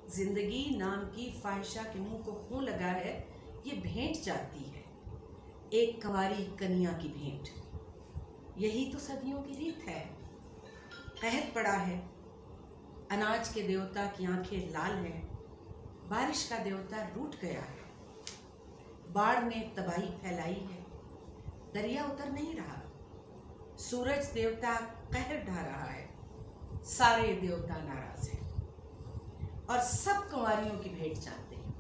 जिंदगी नाम की ख्वाहिशा के मुंह को खून लगा है, ये भेंट जाती है एक कंवारी कन्या की भेंट। यही तो सदियों की रीत है। कहत पड़ा है, अनाज के देवता की आंखें लाल हैं, बारिश का देवता रूठ गया है, बाढ़ ने तबाही फैलाई है, दरिया उतर नहीं रहा, सूरज देवता कहर ढा रहा है, सारे देवता नाराज हैं और सब कुंवारियों की भेंट चाहते हैं।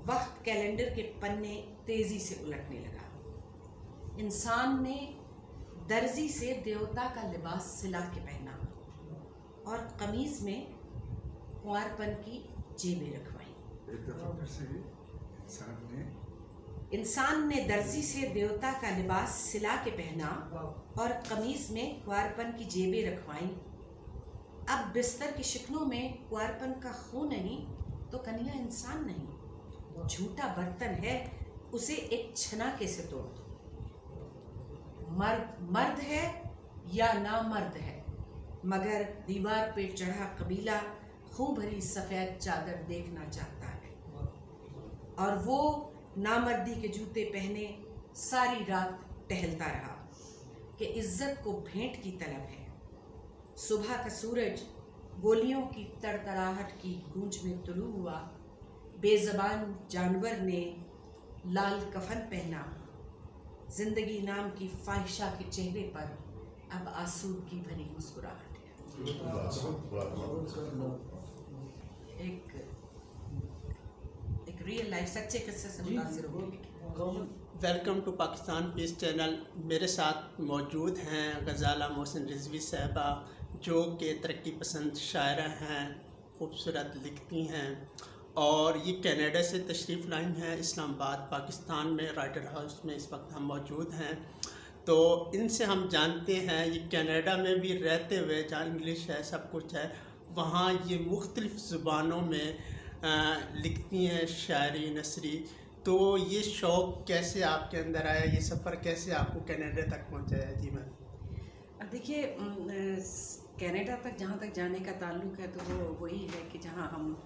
वक्त कैलेंडर के पन्ने तेजी से उलटने लगा। इंसान ने दर्जी से देवता का लिबास सिला के पहना और कमीज में कुंवारपन की जेबें रखवाई। एक दफा फिर से इंसान ने दर्जी से देवता का लिबास सिला के पहना और कमीज में कुंवारपन की जेबें रखवाई। अब बिस्तर के शिकनों में कुंवारपन का खून नहीं तो कन्या इंसान नहीं। झूठा बर्तन है, उसे एक छनाके से तोड़ दो। मर्द है या ना मर्द है, मगर दीवार पे चढ़ा कबीला खूब भरी सफ़ेद चादर देखना चाहता है। और वो नामर्दी के जूते पहने सारी रात टहलता रहा कि इज्जत को भेंट की तलब है। सुबह का सूरज गोलियों की तड़तड़ाहट की गूंज में तुलू हुआ। बेज़बान जानवर ने लाल कफन पहना। जिंदगी नाम की ख्वाहिशा के चेहरे पर अब आसूदगी भरी मुस्कुराहट है। एक रियल लाइफ सच्चे किस्से से मुतासिर होगी। Welcome to Pakistan peace channel. मेरे साथ मौजूद हैं गज़ाला मोहसिन रिजवी साहबा, जो कि तरक्की पसंद शायरा हैं, खूबसूरत लिखती हैं और ये कनाडा से तशरीफ़ लाई हैं इस्लामाबाद पाकिस्तान में राइटर हाउस में इस वक्त हम मौजूद हैं। तो इनसे हम जानते हैं, ये कनाडा में भी रहते हुए जहाँ इंग्लिश है सब कुछ है, वहाँ ये मुख्तलिफ़ ज़ुबानों में लिखती हैं शायरी नसरी। तो ये शौक़ कैसे आपके अंदर आया, ये सफ़र कैसे आपको कनाडा तक पहुँचाया? जी मैम। देखिए, कनाडा तक जहाँ तक जाने का ताल्लुक़ है तो वो वही है कि जहाँ हम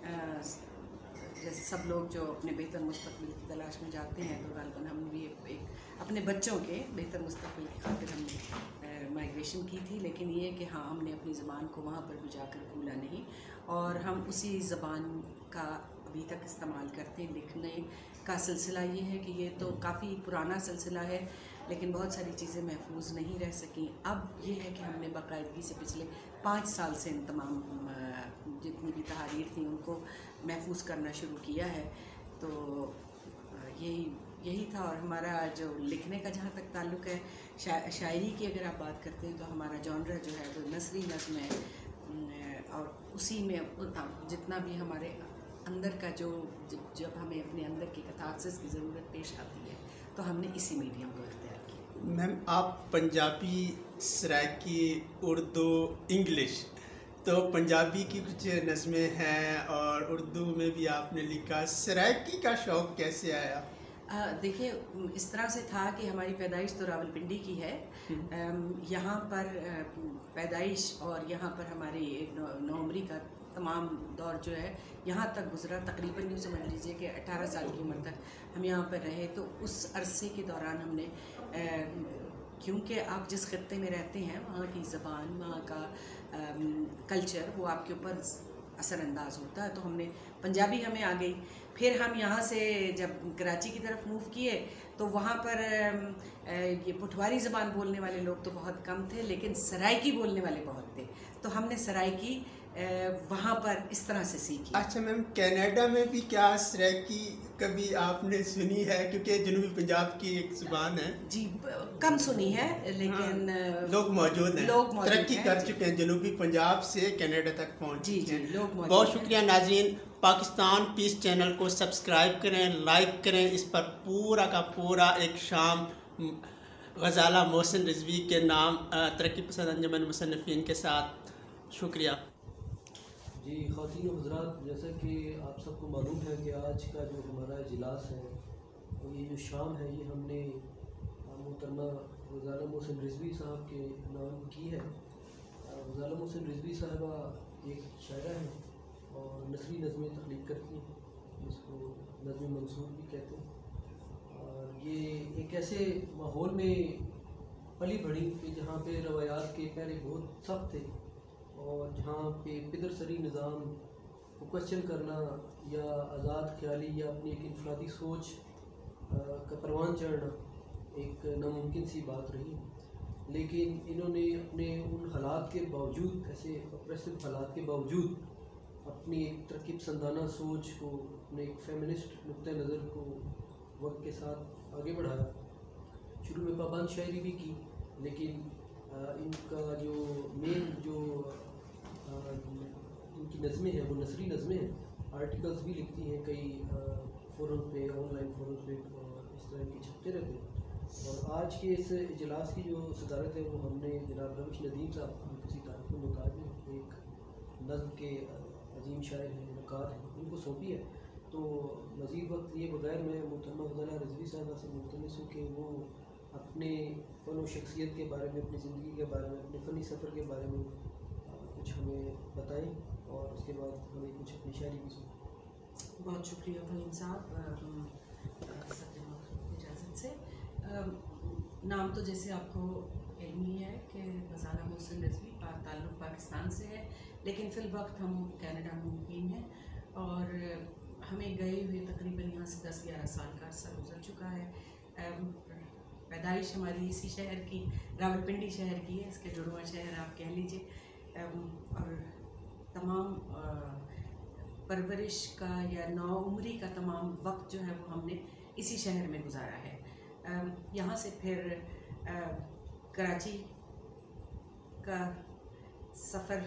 जैसे सब लोग जो अपने बेहतर मुस्तक़बिल की तलाश में जाते हैं, तो ग़ालिबन हमने भी एक अपने बच्चों के बेहतर मुस्तक़बिल की खातिर हमने माइग्रेशन की थी। लेकिन ये कि हाँ, हमने अपनी ज़बान को वहाँ पर भी जाकर भूला नहीं और हम उसी ज़बान का अभी तक इस्तेमाल करते हैं। लिखने का सिलसिला ये है कि ये तो काफ़ी पुराना सिलसिला है, लेकिन बहुत सारी चीज़ें महफूज नहीं रह सकें। अब ये है कि हमने बाकायदगी से पिछले 5 साल से इन तमाम जितनी भी तहारीर थी उनको महफूज करना शुरू किया है। तो यही था। और हमारा जो लिखने का जहाँ तक ताल्लुक़ है, शायरी की अगर आप बात करते हैं तो हमारा जॉनर जो है वो नसरी नज़्म है और उसी में जितना भी हमारे अंदर का जब हमें अपने अंदर की कथार्सिस की ज़रूरत पेश आती है तो हमने इसी मीडियम को इख्तियार किया। मैम, आप पंजाबी, सराइकी, उर्दू, इंग्लिश, तो पंजाबी की कुछ नज़में हैं और उर्दू में भी आपने लिखा। सराइकी का शौक़ कैसे आया? देखिए, इस तरह से था कि हमारी पैदाइश तो रावलपिंडी की है। यहाँ पर पैदाइश और यहाँ पर हमारी नौमरी का तमाम दौर जो है यहाँ तक गुज़रा। तकरीबन यूँ समझ लीजिए कि 18 साल की उम्र तक हम यहाँ पर रहे। तो उस अरसे के दौरान हमने क्योंकि आप जिस खत्ते में रहते हैं वहाँ की ज़बान, वहाँ का कल्चर वो आपके ऊपर असरअंदाज होता है। तो हमने पंजाबी हमें आ गई। फिर हम यहाँ से जब कराची की तरफ मूव किए तो वहाँ पर ये पुठवारी ज़बान बोलने वाले लोग तो बहुत कम थे, लेकिन सराइकी बोलने वाले बहुत थे। तो हमने सराइकी वहाँ पर इस तरह से सीखी। अच्छा मैम, कनाडा में भी क्या सराइकी कभी आपने सुनी है? क्योंकि जनूबी पंजाब की एक ज़ुबान है। जी, कम सुनी है, लेकिन लोग मौजूद हैं, तरक्की कर चुके हैं, जनूबी पंजाब से कनाडा तक पहुँच चुके हैं। लोग मौजूद। बहुत शुक्रिया नाज़रीन। पाकिस्तान पीस चैनल को सब्सक्राइब करें, लाइक करें। इस पर पूरा का पूरा एक शाम गज़ाला मोहसिन रिजवी के नाम तरक्की पसंद अंजुमन मुसन्निफ़ीन के साथ। शुक्रिया जी। ख़वातीन व हज़रात, जैसा कि आप सबको मालूम है कि आज का जो हमारा इजलास है और ये जो शाम है ये हमने मोहतरमा गज़ाला मोहसिन रिजवी साहब के नाम की है। गज़ाला मोहसिन रिजवी साहबा एक शायरा हैं नसरी नज़में तख्लीक करती हैं, जिसको नज़्म मंसूर भी कहते हैं। और ये एक ऐसे माहौल में पली बढ़ी कि जहाँ पे रवायात के पहले बहुत सख्त थे और जहाँ पे पिदरसरी निज़ाम को क्वेश्चन करना या आज़ाद ख्याली या अपनी एक इनफरादी सोच का परवान चढ़ना एक नामुमकिन सी बात रही। लेकिन इन्होंने अपने उन हालात के बावजूद, ऐसे ऑप्रेसिव हालात के बावजूद, अपनी एक तरक्की पसंदाना सोच को, अपने एक फेमिनिस्ट नुक्ते नज़र को वक्त के साथ आगे बढ़ाया। शुरू में पाबंद शायरी भी की, लेकिन इनका जो मेन जो इनकी नज़में हैं वो नसरी नज़में हैं। आर्टिकल्स भी लिखती हैं कई फोरम पे, ऑनलाइन फोरम पे, और इस तरह के छपते रहते हैं। और आज के इस इजलास की जो सदारत है वो हमने जनाब रविश नदीम साहब, हम किसी तारीख मुताज एक नज़्म के अजीम शायर हैं, नक़ाद हैं, उनको सौंपी है। तो मज़ीद वक्त लिए बगैर मैं मोहतरमा ग़ज़ाला रिज़वी साहबा से मुल्तमस हूँ कि वो अपने फ़न व शख्सियत के बारे में, अपनी ज़िंदगी के बारे में, अपने फ़नी सफ़र के बारे में कुछ हमें बताएं और उसके बाद हमें कुछ अपनी शायरी भी सुनाएं। बहुत शुक्रिया फ़हीम साहब, इजाज़त से। नाम तो जैसे आपको इल्म ही है कि ग़ज़ाला मोहसिन रिज़वी ताल्लुक़ पाकिस्तान से है, लेकिन फ़िल वक्त हम कनाडा में मुक़ीम हैं और हमें गए हुए तकरीबन यहाँ से 10-11 साल का अर्सा गुजर चुका है। पैदाइश हमारी इसी शहर की, रावलपिंडी शहर की है, इसके जुड़वा शहर आप कह लीजिए। और तमाम परवरिश का या नौउम्री का तमाम वक्त जो है वो हमने इसी शहर में गुजारा है। यहाँ से फिर कराची का सफ़र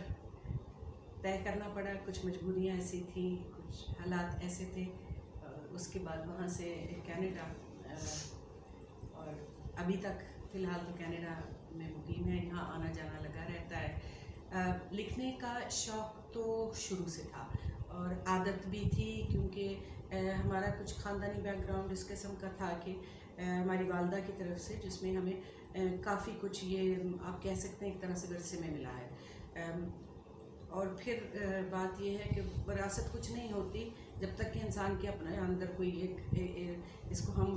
तय करना पड़ा, कुछ मजबूरियाँ ऐसी थी, कुछ हालात ऐसे थे। उसके बाद वहाँ से कनाडा, और अभी तक फ़िलहाल तो कनाडा में मुक़ीम है, यहाँ आना जाना लगा रहता है। लिखने का शौक़ तो शुरू से था और आदत भी थी, क्योंकि हमारा कुछ ख़ानदानी बैकग्राउंड इस किस्म का था कि हमारी वालदा की तरफ से, जिसमें हमें काफ़ी कुछ, ये आप कह सकते हैं एक तरह से विरसे में मिला है। और फिर बात यह है कि विरासत कुछ नहीं होती जब तक कि इंसान के अपने अंदर कोई इसको हम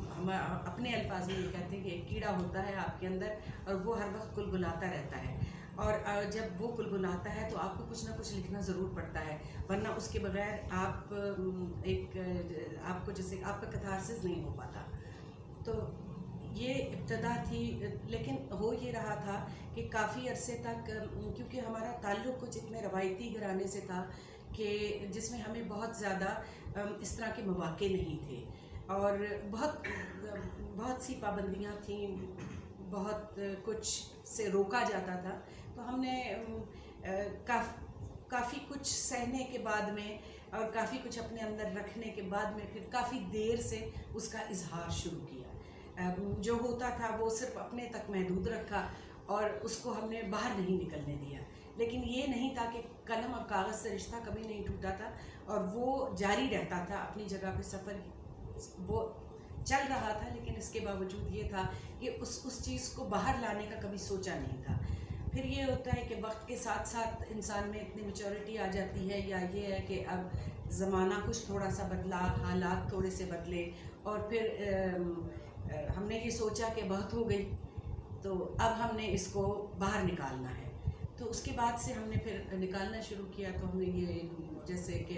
अपने अल्फाज में ये कहते हैं कि एक कीड़ा होता है आपके अंदर और वो हर वक्त कुलबुलाता रहता है। और जब वो कुलबुलाता है तो आपको कुछ ना कुछ लिखना ज़रूर पड़ता है, वरना उसके बगैर आप आपको जैसे आपका कथारसिस नहीं हो पाता। तो ये इब्तदा थी, लेकिन हो ये रहा था कि काफ़ी अरसे तक, क्योंकि हमारा ताल्लुक़ कुछ इतने रवायती घराने से था कि जिसमें हमें बहुत ज़्यादा इस तरह के मौक़े नहीं थे और बहुत सी पाबंदियाँ थीं, बहुत कुछ से रोका जाता था। तो हमने काफ़ी कुछ सहने के बाद में और काफ़ी कुछ अपने अंदर रखने के बाद में फिर काफ़ी देर से उसका इजहार शुरू किया। जो होता था वो सिर्फ अपने तक महदूद रखा और उसको हमने बाहर नहीं निकलने दिया। लेकिन ये नहीं था कि कलम और कागज़ से रिश्ता कभी नहीं टूटा था और वो जारी रहता था अपनी जगह पे, सफ़र वो चल रहा था। लेकिन इसके बावजूद ये था कि उस चीज़ को बाहर लाने का कभी सोचा नहीं था। फिर ये होता है कि वक्त के साथ साथ इंसान में इतनी मैच्योरिटी आ जाती है, या ये है कि अब ज़माना कुछ थोड़ा सा बदला, हालात थोड़े से बदले और फिर हमने ये सोचा कि बहुत हो गई, तो अब हमने इसको बाहर निकालना है। तो उसके बाद से हमने फिर निकालना शुरू किया। तो हमने ये, जैसे कि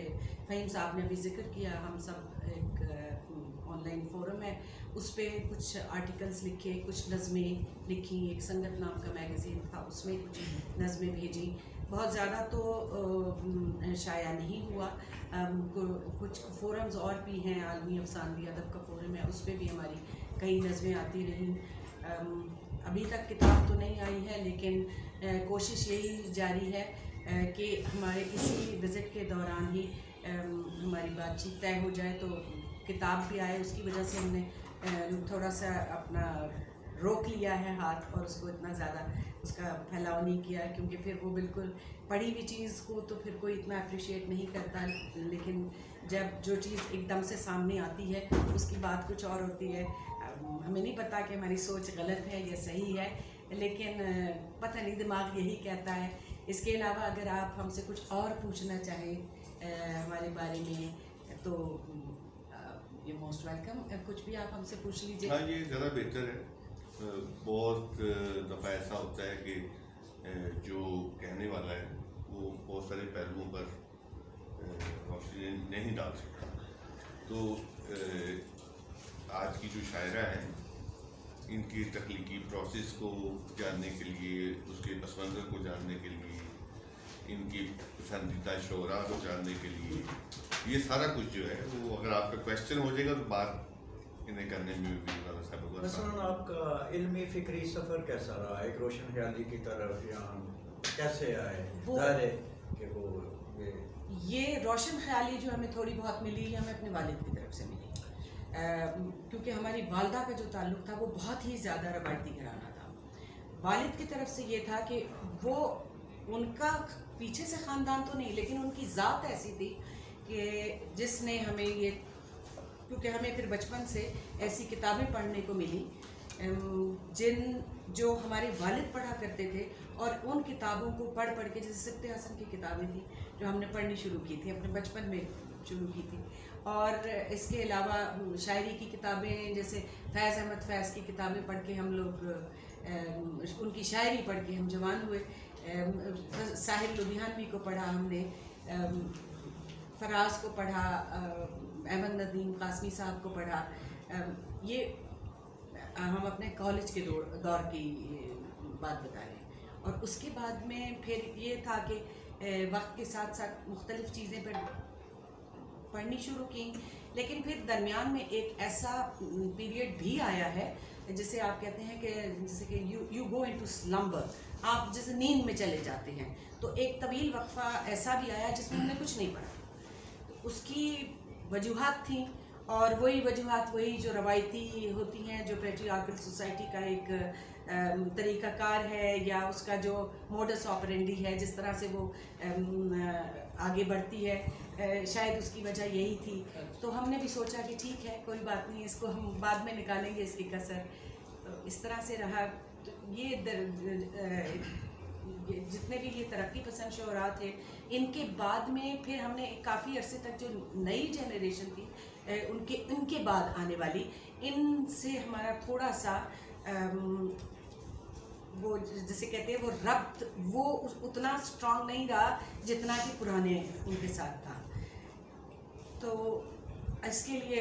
फ़हीम साहब ने अभी ज़िक्र किया, हम सब एक ऑनलाइन फोरम है, उस पर कुछ आर्टिकल्स लिखे, कुछ नज़में लिखी, एक संगत नाम का मैगज़ीन था उसमें कुछ नज़में भेजी। बहुत ज़्यादा तो शाया नहीं हुआ। कुछ फोरम्स और भी हैं, आलमी अफसानवी अदब का फोरम है, उस पर भी हमारी कई नज़में आती रहीं। अभी तक किताब तो नहीं आई है, लेकिन कोशिश यही जारी है कि हमारे इसी विज़िट के दौरान ही हमारी बातचीत तय हो जाए तो किताब भी आए। उसकी वजह से हमने थोड़ा सा अपना रोक लिया है हाथ और उसको इतना ज़्यादा उसका फैलाव नहीं किया, क्योंकि फिर वो बिल्कुल पढ़ी हुई चीज़ को तो फिर कोई इतना अप्रिशिएट नहीं करता। लेकिन जब जो चीज़ एकदम से सामने आती है उसकी बात कुछ और होती है। हमें नहीं पता कि हमारी सोच गलत है या सही है, लेकिन पता नहीं दिमाग यही कहता है। इसके अलावा अगर आप हमसे कुछ और पूछना चाहें हमारे बारे में, तो ये मोस्ट वेलकम। कुछ भी आप हमसे पूछ लीजिए। हाँ, ये ज़्यादा बेहतर है। बहुत दफ़ा ऐसा होता है कि जो कहने वाला है वो बहुत सारे पहलुओं पर रोशनी नहीं डाल सकता। तो आज की जो शायरा है, इनकी तख्लीकी प्रोसेस को जानने के लिए, उसके पस मंज़र को जानने के लिए, इनकी पसंदीदा शोरा को जानने के लिए, ये सारा कुछ जो है वो अगर आपका क्वेश्चन हो जाएगा तो बात इन्हें करने में भी मसलन आपका इल्मी फ़िक्री सफ़र कैसा रहा, एक रोशन ख्याली की तरफ यहाँ कैसे आए? ज़ाहिर है कि वो ये रोशन ख्याली जो हमें थोड़ी बहुत मिली, हमें अपने वालिद की तरफ से मिली, क्योंकि हमारी वालदा का जो ताल्लुक़ था वो बहुत ही ज़्यादा रवायती घराना था। वालिद की तरफ से ये था कि वो, उनका पीछे से ख़ानदान तो नहीं, लेकिन उनकी ज़ात ऐसी थी कि जिसने हमें ये, क्योंकि हमें फिर बचपन से ऐसी किताबें पढ़ने को मिली जो हमारे वालिद पढ़ा करते थे, और उन किताबों को पढ़ के, जैसे सिफ्ते हसन की किताबें थी जो हमने पढ़नी शुरू की थी, अपने बचपन में शुरू की थी, और इसके अलावा शायरी की किताबें, जैसे फैज़ अहमद फैज़ की किताबें पढ़ के हम लोग, उनकी शायरी पढ़ के हम जवान हुए। साहिर लुधियानवी को पढ़ा हमने, फराज को पढ़ा, अहमद नदीम कासमी साहब को पढ़ा। ये हम अपने कॉलेज के दौर की बात बता रहे हैं। और उसके बाद में फिर ये था कि वक्त के साथ साथ मुख्तलिफ़ चीज़ें पढ़नी शुरू की, लेकिन फिर दरमियान में एक ऐसा पीरियड भी आया है जिसे आप कहते हैं कि जैसे कि यू गो इनटू स्लम्बर, आप जैसे नींद में चले जाते हैं। तो एक तवील वक्फा ऐसा भी आया जिसमें हमने कुछ नहीं पढ़ा। तो उसकी वजूहात थी, और वही वजूहात वही जो रवायती होती हैं, जो पैट्रियार्कल सोसाइटी का एक तरीक़ाकार है, या उसका जो मोडस ऑपरेंडी है, जिस तरह से वो आगे बढ़ती है, शायद उसकी वजह यही थी। तो हमने भी सोचा कि ठीक है, कोई बात नहीं, इसको हम बाद में निकालेंगे इसकी कसर। तो इस तरह से रहा। तो ये जितने भी ये तरक्की पसंद शोरा थे, इनके बाद में फिर हमने काफ़ी अरसे तक जो नई जनरेशन थी, उनके बाद आने वाली, इनसे हमारा थोड़ा सा वो जैसे कहते हैं वो रब्त, वो उतना स्ट्रांग नहीं रहा जितना कि पुराने उनके साथ था। तो इसके लिए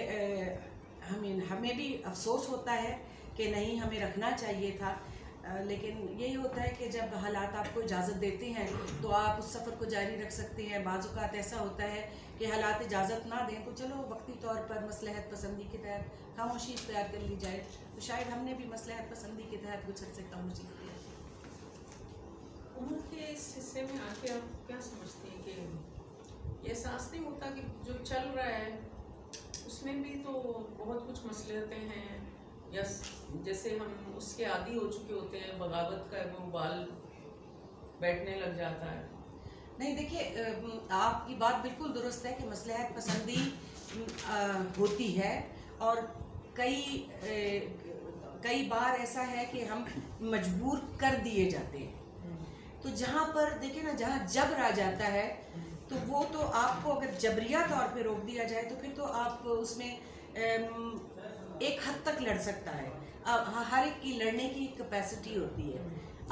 हमें भी अफसोस होता है कि नहीं, हमें रखना चाहिए था, लेकिन यही होता है कि जब हालात आपको इजाज़त देते हैं तो आप उस सफ़र को जारी रख सकते हैं। बाज़ औक़ात ऐसा होता है कि हालात इजाज़त ना दें तो चलो वक्ती तौर पर मसलहत पसंदी के तहत खामोशी इख्तियार कर ली जाए। तो शायद हमने भी मसलहत पसंदी के तहत कुछ हद से खामोशी इख्तियार की। उम्र के इस हिस्से में आके आप क्या समझती हैं कि ये एहसास नहीं होता कि जो चल रहा है उसमें भी तो बहुत कुछ मसलहतें हैं, या जैसे हम उसके आदी हो चुके होते हैं, बगावत का वो बाल बैठने लग जाता है? नहीं, देखिए, आपकी बात बिल्कुल दुरुस्त है कि मसलहत पसंदी होती है, और कई बार ऐसा है कि हम मजबूर कर दिए जाते हैं। तो जहाँ पर देखिए ना, जहाँ जबर आ जाता है तो वो तो आपको अगर जबरिया तौर पे रोक दिया जाए तो फिर तो आप उसमें एक हद तक लड़ सकता है। हर एक की लड़ने की कैपेसिटी होती है,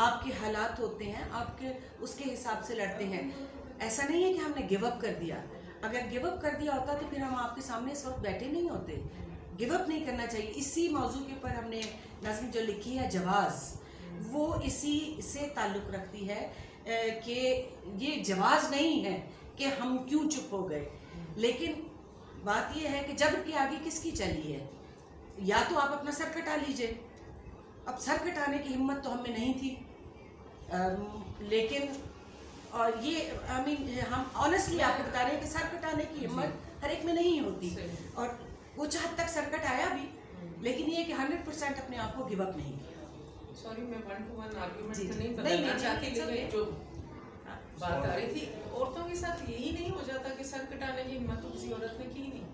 आपके हालात होते हैं, आपके उसके हिसाब से लड़ते हैं। ऐसा नहीं है कि हमने गिव अप कर दिया। अगर गिव अप कर दिया होता तो फिर हम आपके सामने इस वक्त बैठे नहीं होते। गिव अप नहीं करना चाहिए। इसी मौजू के ऊपर हमने नज़्म जो लिखी है जवाज़, वो इसी से ताल्लुक़ रखती है कि ये जवाज़ नहीं है कि हम क्यों चुप हो गए, लेकिन बात ये है कि जबर के आगे किसकी चली है। या तो आप अपना सर कटा लीजिए। अब सर कटाने की हिम्मत तो हमें नहीं थी, लेकिन और ये हम ऑनेस्टली आपको बता रहे हैं कि सर कटाने की हिम्मत हर एक में नहीं होती, और कुछ हद तक सर कटाया भी, लेकिन ये कि 100% अपने आप को गिव अप नहीं किया। सॉरी, मैं 1-to-1 आर्ग्यूमेंट तो नहीं बदलना चाहती, लेकिन जो बात आ रही थी, औरतों के साथ यही नहीं हो जाता कि सर कटाने की हिम्मत तो किसी औरत ने की नहीं।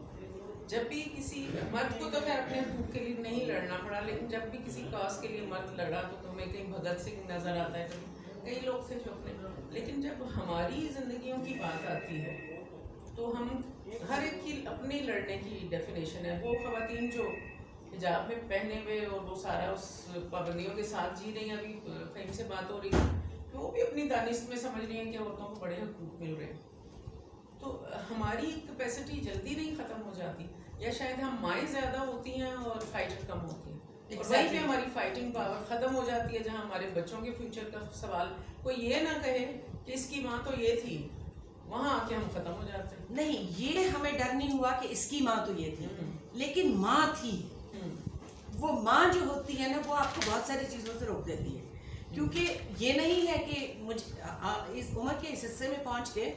जब भी किसी मर्द को तो खैर अपने हकूक़ के लिए नहीं लड़ना पड़ा, लेकिन जब भी किसी काज के लिए मर्द लड़ा तो हमें कहीं भगत सिंह नज़र आता है, कई लोग थे जो अपने। लेकिन जब हमारी ज़िंदगियों की बात आती है तो हम हर एक की अपनी लड़ने की डेफिनेशन है। वो ख़वातीन जो हिजाब में पहने हुए और वो सारा उस पाबंदियों के साथ जी रही हैं, अभी कहीं से बात हो रही है कि वो भी अपनी दानिश में समझ रही हैं कि औरतों को बड़े हकूक़ मिल रहे हैं। तो हमारी कैपेसिटी जल्दी नहीं ख़त्म हो जाती, या शायद हम माएँ ज़्यादा होती हैं और फाइटर कम होती हैं, और वहीं पे हमारी फाइटिंग पावर ख़त्म हो जाती है, जहाँ हमारे बच्चों के फ्यूचर का सवाल कोई ये ना कहे कि इसकी माँ तो ये थी, वहाँ आके हम ख़त्म हो जाते हैं। नहीं, ये हमें डर नहीं हुआ कि इसकी माँ तो ये थी, लेकिन माँ थी। वो माँ जो होती है ना, वो आपको बहुत सारी चीज़ों से रोक देती है, क्योंकि ये नहीं है कि मुझे इस उम्र के इस हिस्से में पहुँच के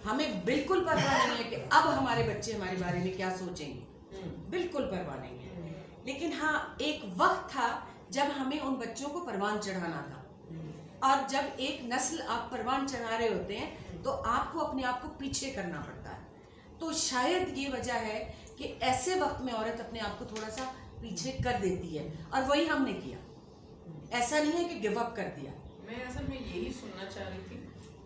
हमें बिल्कुल परवाह नहीं है कि अब हमारे बच्चे हमारे बारे में क्या सोचेंगे, बिल्कुल परवाह नहीं है। लेकिन हाँ, एक वक्त था जब हमें उन बच्चों को परवान चढ़ाना था, और जब एक नस्ल आप परवान चढ़ा रहे होते हैं तो आपको अपने आप को पीछे करना पड़ता है। तो शायद ये वजह है कि ऐसे वक्त में औरत अपने आप को थोड़ा सा पीछे कर देती है, और वही हमने किया। ऐसा नहीं है कि गिव अप कर दिया। मैं असल में यही सुनना चाह रही थी।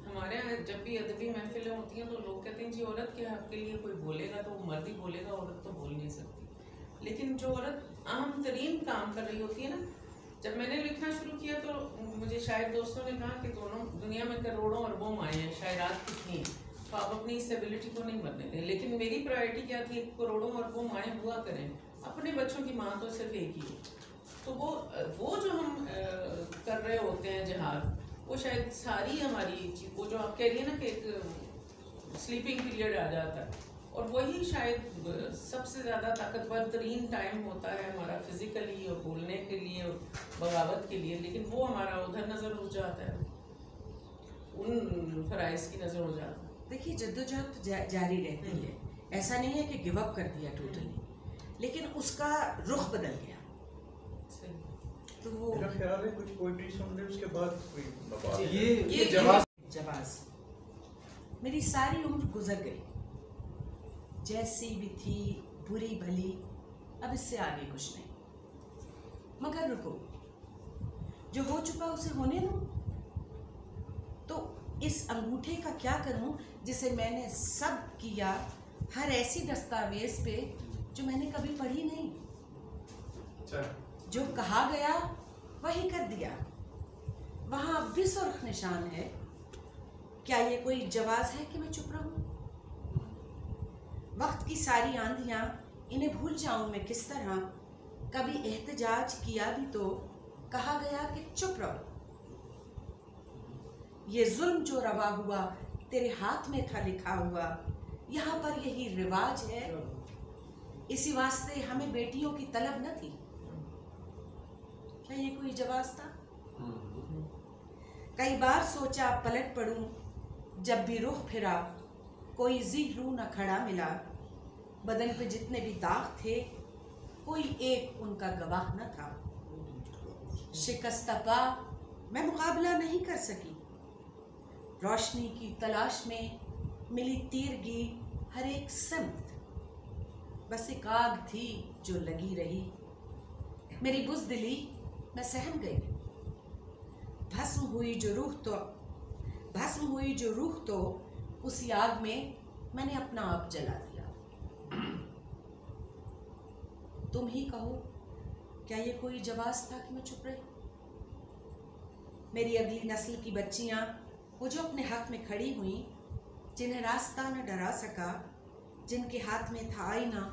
हमारे यहाँ जब भी अदबी महफिलें होती हैं तो लोग कहते हैं जी औरत के हक के लिए कोई बोलेगा तो वो मर्द ही बोलेगा, औरत तो बोल नहीं सकती। लेकिन जो औरत अहम तरीन काम कर रही होती है ना, जब मैंने लिखना शुरू किया तो मुझे शायद दोस्तों ने कहा कि दोनों दुनिया में करोड़ों अरबों माएँ हैं, शायरात कितनी हैं, तो आप अपनी स्टेबिलिटी को नहीं मरने दें। लेकिन मेरी प्रायोरिटी क्या थी, करोड़ों अरबों माएँ हुआ करें, अपने बच्चों की माँ तो सिर्फ एक ही है। तो वो जो हम कर रहे होते हैं जिहाद, वो शायद सारी हमारी वो जो आप कह रही है ना कि एक स्लीपिंग पीरियड आ जाता है, और वही शायद सबसे ज़्यादा ताकतवर तरीन टाइम होता है हमारा फिज़िकली और बोलने के लिए और बगावत के लिए। लेकिन वो हमारा उधर नज़र हो जाता है, उन फ़राइज़ की नज़र हो जाता है। देखिए, जद्दोजहद तो जारी रहती है, ऐसा नहीं है कि गिव अप कर दिया टोटली, लेकिन उसका रुख बदल गया। तो वो मेरा ख्याल है कुछ पोइट्री सुन ले, उसके बाद कोई ये जवाज़ मेरी सारी उम्र गुजर गई, जैसी भी थी बुरी भली, अब इससे आगे कुछ नहीं। मगर रुको, जो हो चुका उसे होने दो। तो इस अंगूठे का क्या करूं जिसे मैंने सब किया, हर ऐसी दस्तावेज पे जो मैंने कभी पढ़ी नहीं। जो कहा गया वही कर दिया, वहां अब भी सुर्ख निशान है। क्या ये कोई जवाज है कि मैं चुप रहूं? वक्त की सारी आंधियां, इन्हें भूल जाऊं मैं किस तरह। कभी एहतजाज किया भी तो कहा गया कि चुप रहो। ये जुल्म जो रवा हुआ तेरे हाथ में था लिखा हुआ, यहाँ पर यही रिवाज है। इसी वास्ते हमें बेटियों की तलब न थी। क्या ये कोई जवाब था? कई बार सोचा पलट पड़ूं, जब भी रुख फिरा कोई ज़ीरू न खड़ा मिला। बदन पे जितने भी दाग थे कोई एक उनका गवाह न था। शिकस्त पा मैं मुकाबला नहीं कर सकी। रोशनी की तलाश में मिली तीरगी हर एक समत। बस एक आग थी जो लगी रही। मेरी बुज़दिली मैं सहम गई। भस्म हुई जो रूह तो उसी आग में मैंने अपना आप जला दिया। तुम ही कहो, क्या ये कोई जवाब था कि मैं चुप रही? मेरी अगली नस्ल की बच्चियां, वो जो अपने हक में खड़ी हुई, जिन्हें रास्ता न डरा सका, जिनके हाथ में था आईना,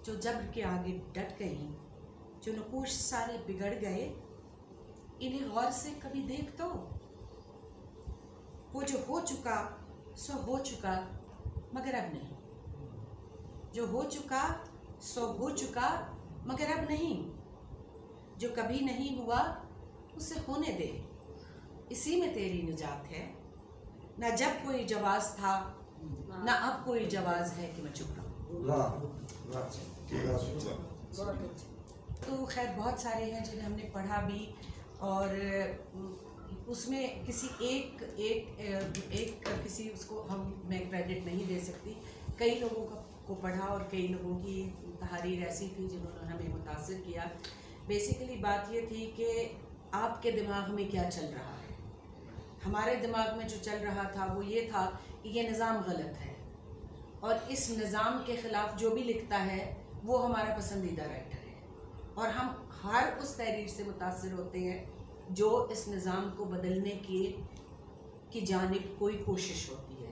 जो जब्र के आगे डट गई, जो नकूश सारे बिगड़ गए, इन्हें गौर से कभी देख तो। वो जो हो चुका सो हो चुका, मगर अब नहीं। जो हो चुका सो हो चुका, मगर अब नहीं। जो कभी नहीं हुआ उसे होने दे, इसी में तेरी निजात है। न जब कोई जवाज था, न अब कोई जवाज है कि मैं चुप रहूं। तो खैर बहुत सारे हैं जिन्हें हमने पढ़ा भी, और उसमें किसी एक किसी उसको मैं क्रेडिट नहीं दे सकती। कई लोगों को पढ़ा और कई लोगों की तहरीर ऐसी थी जिन्होंने हमें मुतासिर किया। बेसिकली बात ये थी कि आपके दिमाग में क्या चल रहा है। हमारे दिमाग में जो चल रहा था वो ये था कि ये निज़ाम गलत है, और इस निज़ाम के ख़िलाफ़ जो भी लिखता है वो हमारा पसंदीदा राइटर है, और हम हर उस तहरीर से मुतासिर होते हैं जो इस निज़ाम को बदलने की जानिब कोई कोशिश होती है।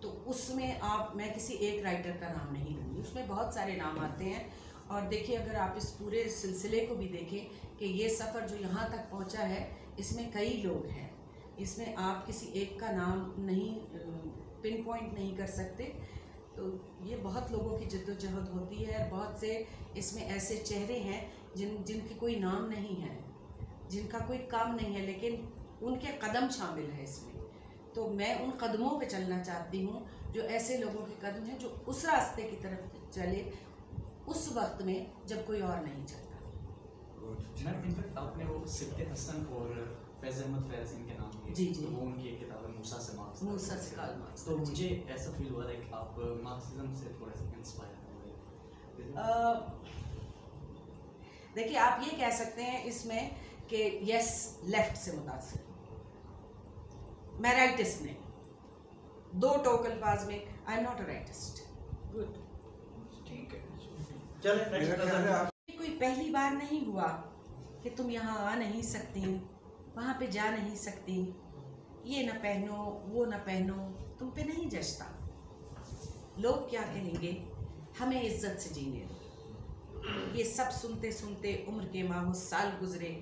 तो उसमें मैं किसी एक राइटर का नाम नहीं लूँगी, उसमें बहुत सारे नाम आते हैं। और देखिए, अगर आप इस पूरे सिलसिले को भी देखें कि ये सफ़र जो यहाँ तक पहुँचा है, इसमें कई लोग हैं, इसमें आप किसी एक का नाम नहीं पिन पॉइंट नहीं कर सकते। तो ये बहुत लोगों की जद्दोजहद होती है, और बहुत से इसमें ऐसे चेहरे हैं जिनके कोई नाम नहीं है, जिनका कोई काम नहीं है, लेकिन उनके कदम शामिल है इसमें। तो मैं उन कदमों पे चलना चाहती हूँ जो ऐसे लोगों के कदम हैं जो उस रास्ते की तरफ चले उस वक्त में जब कोई और नहीं चलता। मैम, इनफैक्ट आपने वो सिब्ते हसन और फैज़ अहमद फैज़ इनके नाम लिए, जी जी, तो वो उनकी एक किताब है मूसा से मार्क्स, मूसा से कार्ल मार्क्स। तो मुझे ऐसा फील हुआ है कि आप मार्क्सिज्म से थोड़ा सा इंस्पायर हुए। देखिए, आप ये कह सकते हैं इसमें कि यस, लेफ्ट से मुतासिर, मैं राइटिस्ट नहीं, दो टोक अल्फाज में I am not a rightist. Good, ठीक है, चलें नेक्स्ट। कोई पहली बार नहीं हुआ कि तुम यहाँ आ नहीं सकती, वहाँ पे जा नहीं सकती, ये ना पहनो वो ना पहनो, तुम पे नहीं जचता, लोग क्या कहेंगे, हमें इज्जत से जीने दो। ये सब सुनते सुनते उम्र के माह साल गुजरे,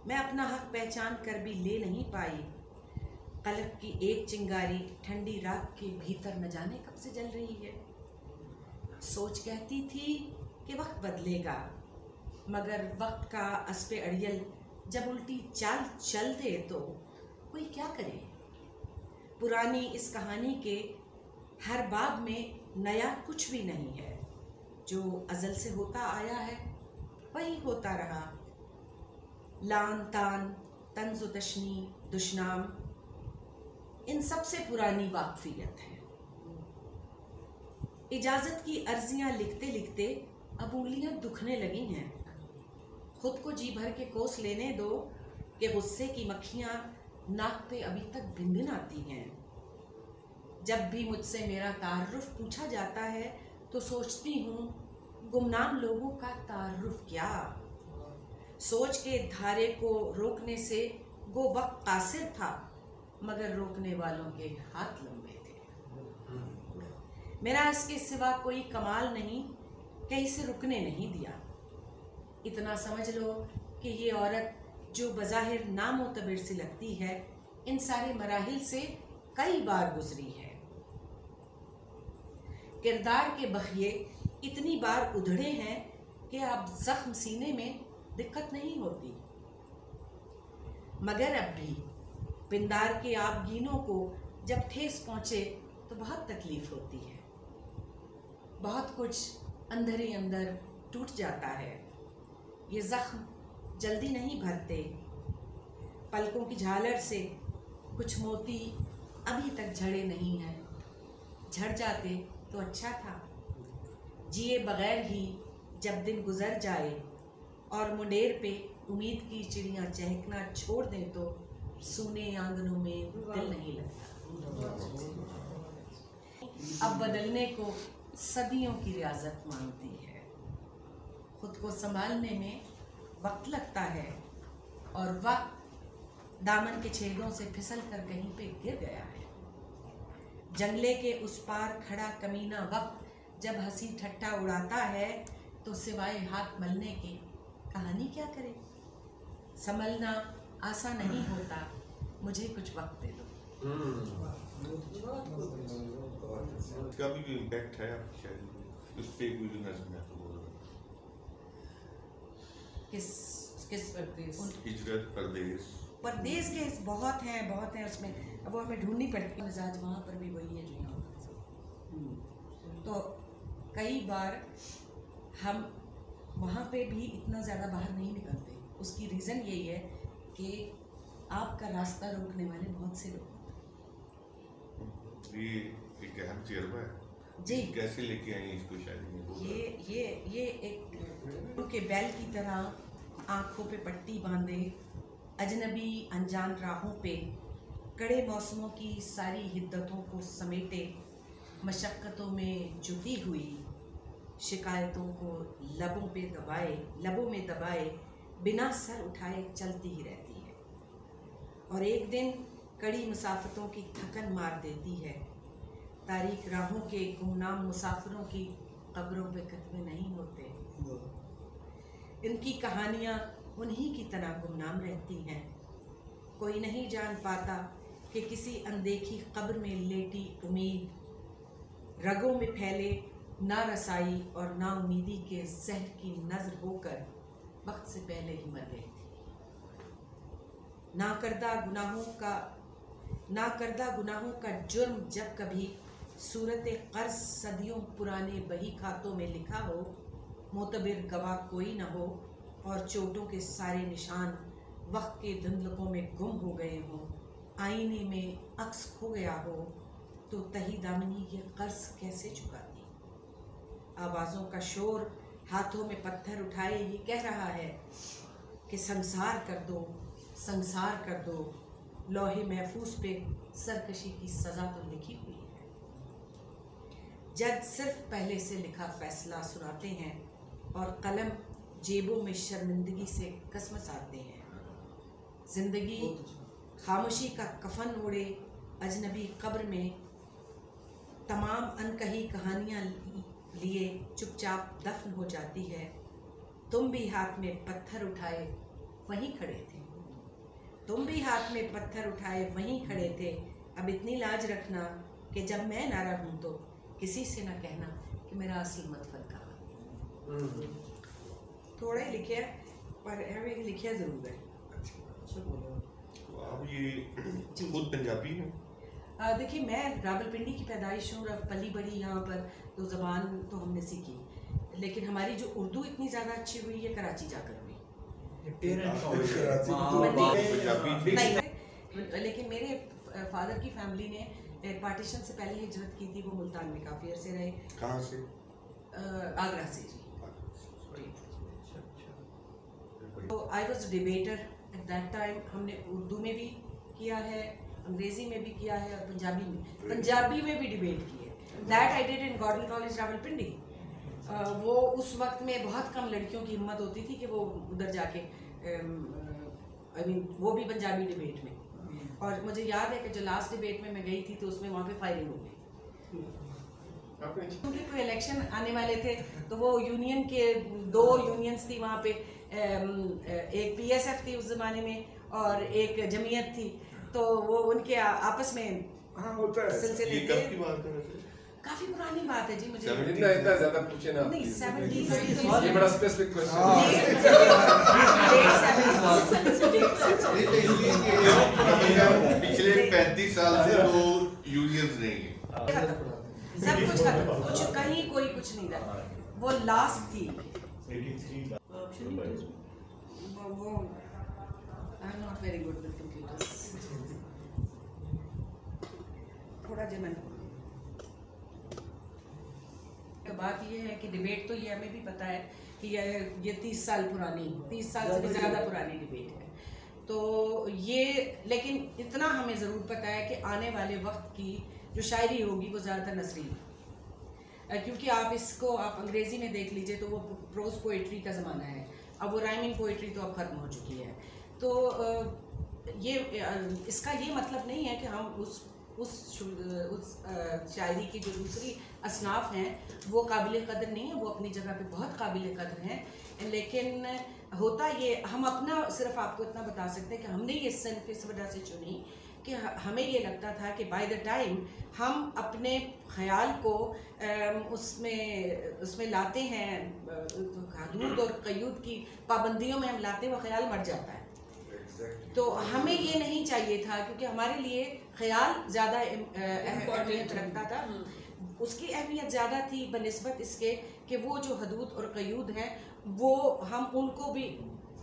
मैं अपना हक पहचान कर भी ले नहीं पाई। कलक की एक चिंगारी ठंडी रात के भीतर न जाने कब से जल रही है। सोच कहती थी कि वक्त बदलेगा, मगर वक्त का अस्पे अड़ियल जब उल्टी चाल चल दे तो कोई क्या करे। पुरानी इस कहानी के हर बाब में नया कुछ भी नहीं है, जो अज़ल से होता आया है वही होता रहा। लान तान तंज़ व तशनी दुशनाम, इन सबसे पुरानी वाकफियत है। इजाज़त की अर्जियां लिखते लिखते अब उंगलियां दुखने लगी हैं। खुद को जी भर के कोस लेने दो कि गुस्से की मक्खियां नाक पे अभी तक भिनभिनाती हैं। जब भी मुझसे मेरा तारुफ पूछा जाता है तो सोचती हूँ गुमनाम लोगों का तारुफ क्या। सोच के धारे को रोकने से वो वक्त कासिर था, मगर रोकने वालों के हाथ लंबे थे। मेरा इसके सिवा कोई कमाल नहीं कि इसे रुकने नहीं दिया। इतना समझ लो कि ये औरत जो बज़ाहिर नामोतबिर सी लगती है, इन सारे मराहिल से कई बार गुजरी है। किरदार के बखिए इतनी बार उधड़े हैं कि अब जख्म सीने में दिक्कत नहीं होती, मगर अब भी पिंदार के आबगीनों को जब ठेस पहुँचे तो बहुत तकलीफ होती है। बहुत कुछ अंदर ही अंदर टूट जाता है। ये जख्म जल्दी नहीं भरते। पलकों की झालर से कुछ मोती अभी तक झड़े नहीं हैं। झड़ जाते तो अच्छा था। जिए बगैर ही जब दिन गुजर जाए और मुंडेर पे उम्मीद की चिड़ियाँ चहकना छोड़ दें तो सूने आंगनों में दिल नहीं लगता। अब बदलने को सदियों की रियाजत मांगती है। खुद को संभालने में वक्त लगता है और वक्त दामन के छेदों से फिसल कर कहीं पे गिर गया है। जंगले के उस पार खड़ा कमीना वक्त जब हंसी ठट्ठा उड़ाता है तो सिवाय हाथ मलने के कहानी क्या करे। संभलना आसान नहीं होता, मुझे कुछ वक्त दे दो। इसका भी कोई इम्पैक्ट है आपकी शायरी में? उस पे कोई जो नज़म है तो बोल किस परदेश? हिजरत, परदेश के बहुत हैं उसमें। अब वो हमें ढूंढनी पड़ती है। मिजाज वहाँ पर भी वही है जो यहाँ पर। तो कई बार हम वहाँ पे भी इतना ज़्यादा बाहर नहीं निकलते। उसकी रीज़न यही है कि आपका रास्ता रोकने वाले बहुत से लोग ये एक अहम तजर्बा है जी। कैसे लेके आई इसको शायरी में? ये एक के बैल की तरह आँखों पे पट्टी बांधे, अजनबी अनजान राहों पे कड़े मौसमों की सारी हिद्दतों को समेटे, मशक्क़तों में जुटी हुई, शिकायतों को लबों में दबाए बिना सर उठाए चलती ही रहती है। और एक दिन कड़ी मुसाफतों की थकन मार देती है। तारीख राहों के गुमनाम मुसाफिरों की कब्रों पे कत्मे नहीं होते। इनकी कहानियाँ उन्हीं की तरह गुमनाम रहती हैं। कोई नहीं जान पाता कि किसी अनदेखी कब्र में लेटी उम्मीद रगों में फैले ना रसाई और ना उम्मीदी के जहर की नज़र होकर वक्त से पहले ही मर गई थी। नाकर्दा गुनाहों का जुर्म जब कभी सूरत कर्ज सदियों पुराने बही खातों में लिखा हो, मोतबिर गवाह कोई न हो और चोटों के सारे निशान वक्त के धुंधलकों में गुम हो गए हों, आईने में अक्स खो गया हो, तो तही दामनी ये कर्ज कैसे चुकाती। आवाज़ों का शोर हाथों में पत्थर उठाए ये कह रहा है कि संसार कर दो, लौहे महफूज पे सरकशी की सज़ा तो लिखी हुई है। जज सिर्फ पहले से लिखा फैसला सुनाते हैं और कलम जेबों में शर्मिंदगी से कसमसाते हैं। जिंदगी खामोशी का कफन ओढ़े अजनबी कब्र में तमाम अनकही कहानियाँ लिए चुपचाप दफन हो जाती है। तुम भी हाथ में पत्थर उठाए वहीं खड़े थे, अब इतनी लाज रखना कि जब मैं ना रहूं तो किसी से ना कहना कि मेरा असली मतफल कहा। थोड़ा ही लिखा पर हमें लिखा जरूर है। तो आप ये खुद पंजाबी हैं? देखिए, मैं रावलपिंडी की पैदाइश हूँ, पली बड़ी यहाँ पर, तो ज़बान तो हमने सीखी, लेकिन हमारी जो उर्दू इतनी ज़्यादा अच्छी हुई है कराची जाकर हुई। लेकिन मेरे फादर की फैमिली ने पार्टीशन से पहले हिजरत की थी, वो मुल्तान में काफ़ी अरसे रहे। कहाँ से? आगरा से जी। तो I was debater at that time. हमने उर्दू में भी किया है, अंग्रेजी में भी किया है और पंजाबी में भी डिबेट की है। That I did in Gordon College Rawalpindi. वो उस वक्त में बहुत कम लड़कियों की हिम्मत होती थी कि वो उधर जाके वो भी पंजाबी डिबेट में। और मुझे याद है कि जो लास्ट डिबेट में मैं गई थी तो उसमें वहाँ पे फायरिंग हो गई, क्योंकि कोई इलेक्शन आने वाले थे। तो वो यूनियन के 2 यूनियंस थी वहाँ पे, एक PSF थी उस ज़माने में और एक जमीयत थी। तो वो उनके आपस में सिलसिले थे। काफी पुरानी बात है जी। मुझे इतना ज्यादा पूछे ना, नहीं 70s ये बड़ा स्पेसिफिक क्वेश्चन है। पिछले 35 साल से वो यूनियंस नहीं है, सब कुछ खत्म, कुछ कहीं कोई कुछ नहीं रहा। वो लास्ट थी वो I am not very good with computers. थोड़ा जमन बात ये है कि डिबेट तो ये हमें भी पता है कि ये 30 साल से भी ज़्यादा पुरानी डिबेट है। तो ये, लेकिन इतना हमें ज़रूर पता है कि आने वाले वक्त की जो शायरी होगी वो ज़्यादातर नसरी, क्योंकि आप अंग्रेज़ी में देख लीजिए तो वो प्रोज पोइट्री का ज़माना है। अब वो राइमिंग पोइट्री तो अब ख़त्म हो चुकी है। तो ये इसका ये मतलब नहीं है कि हम उस शायरी की जो दूसरी असनाफ हैं वो काबिल कदर नहीं है, वो अपनी जगह पे बहुत काबिल कदर हैं। लेकिन होता ये, हम अपना सिर्फ आपको इतना बता सकते हैं कि हमने ये सिर्फ इस वजह से चुनी कि हमें ये लगता था कि बाय द टाइम हम अपने ख़याल को उसमें लाते हैं, हदूद और क़यूद की पाबंदियों में हम लाते हैं, वो ख़याल मर जाता है। तो हमें ये नहीं चाहिए था, क्योंकि हमारे लिए ख्याल ज़्यादा अहमियत रखता था। उसकी अहमियत ज़्यादा थी बनिस्बत इसके कि वो जो हदूद और क़यूद हैं वो हम उनको भी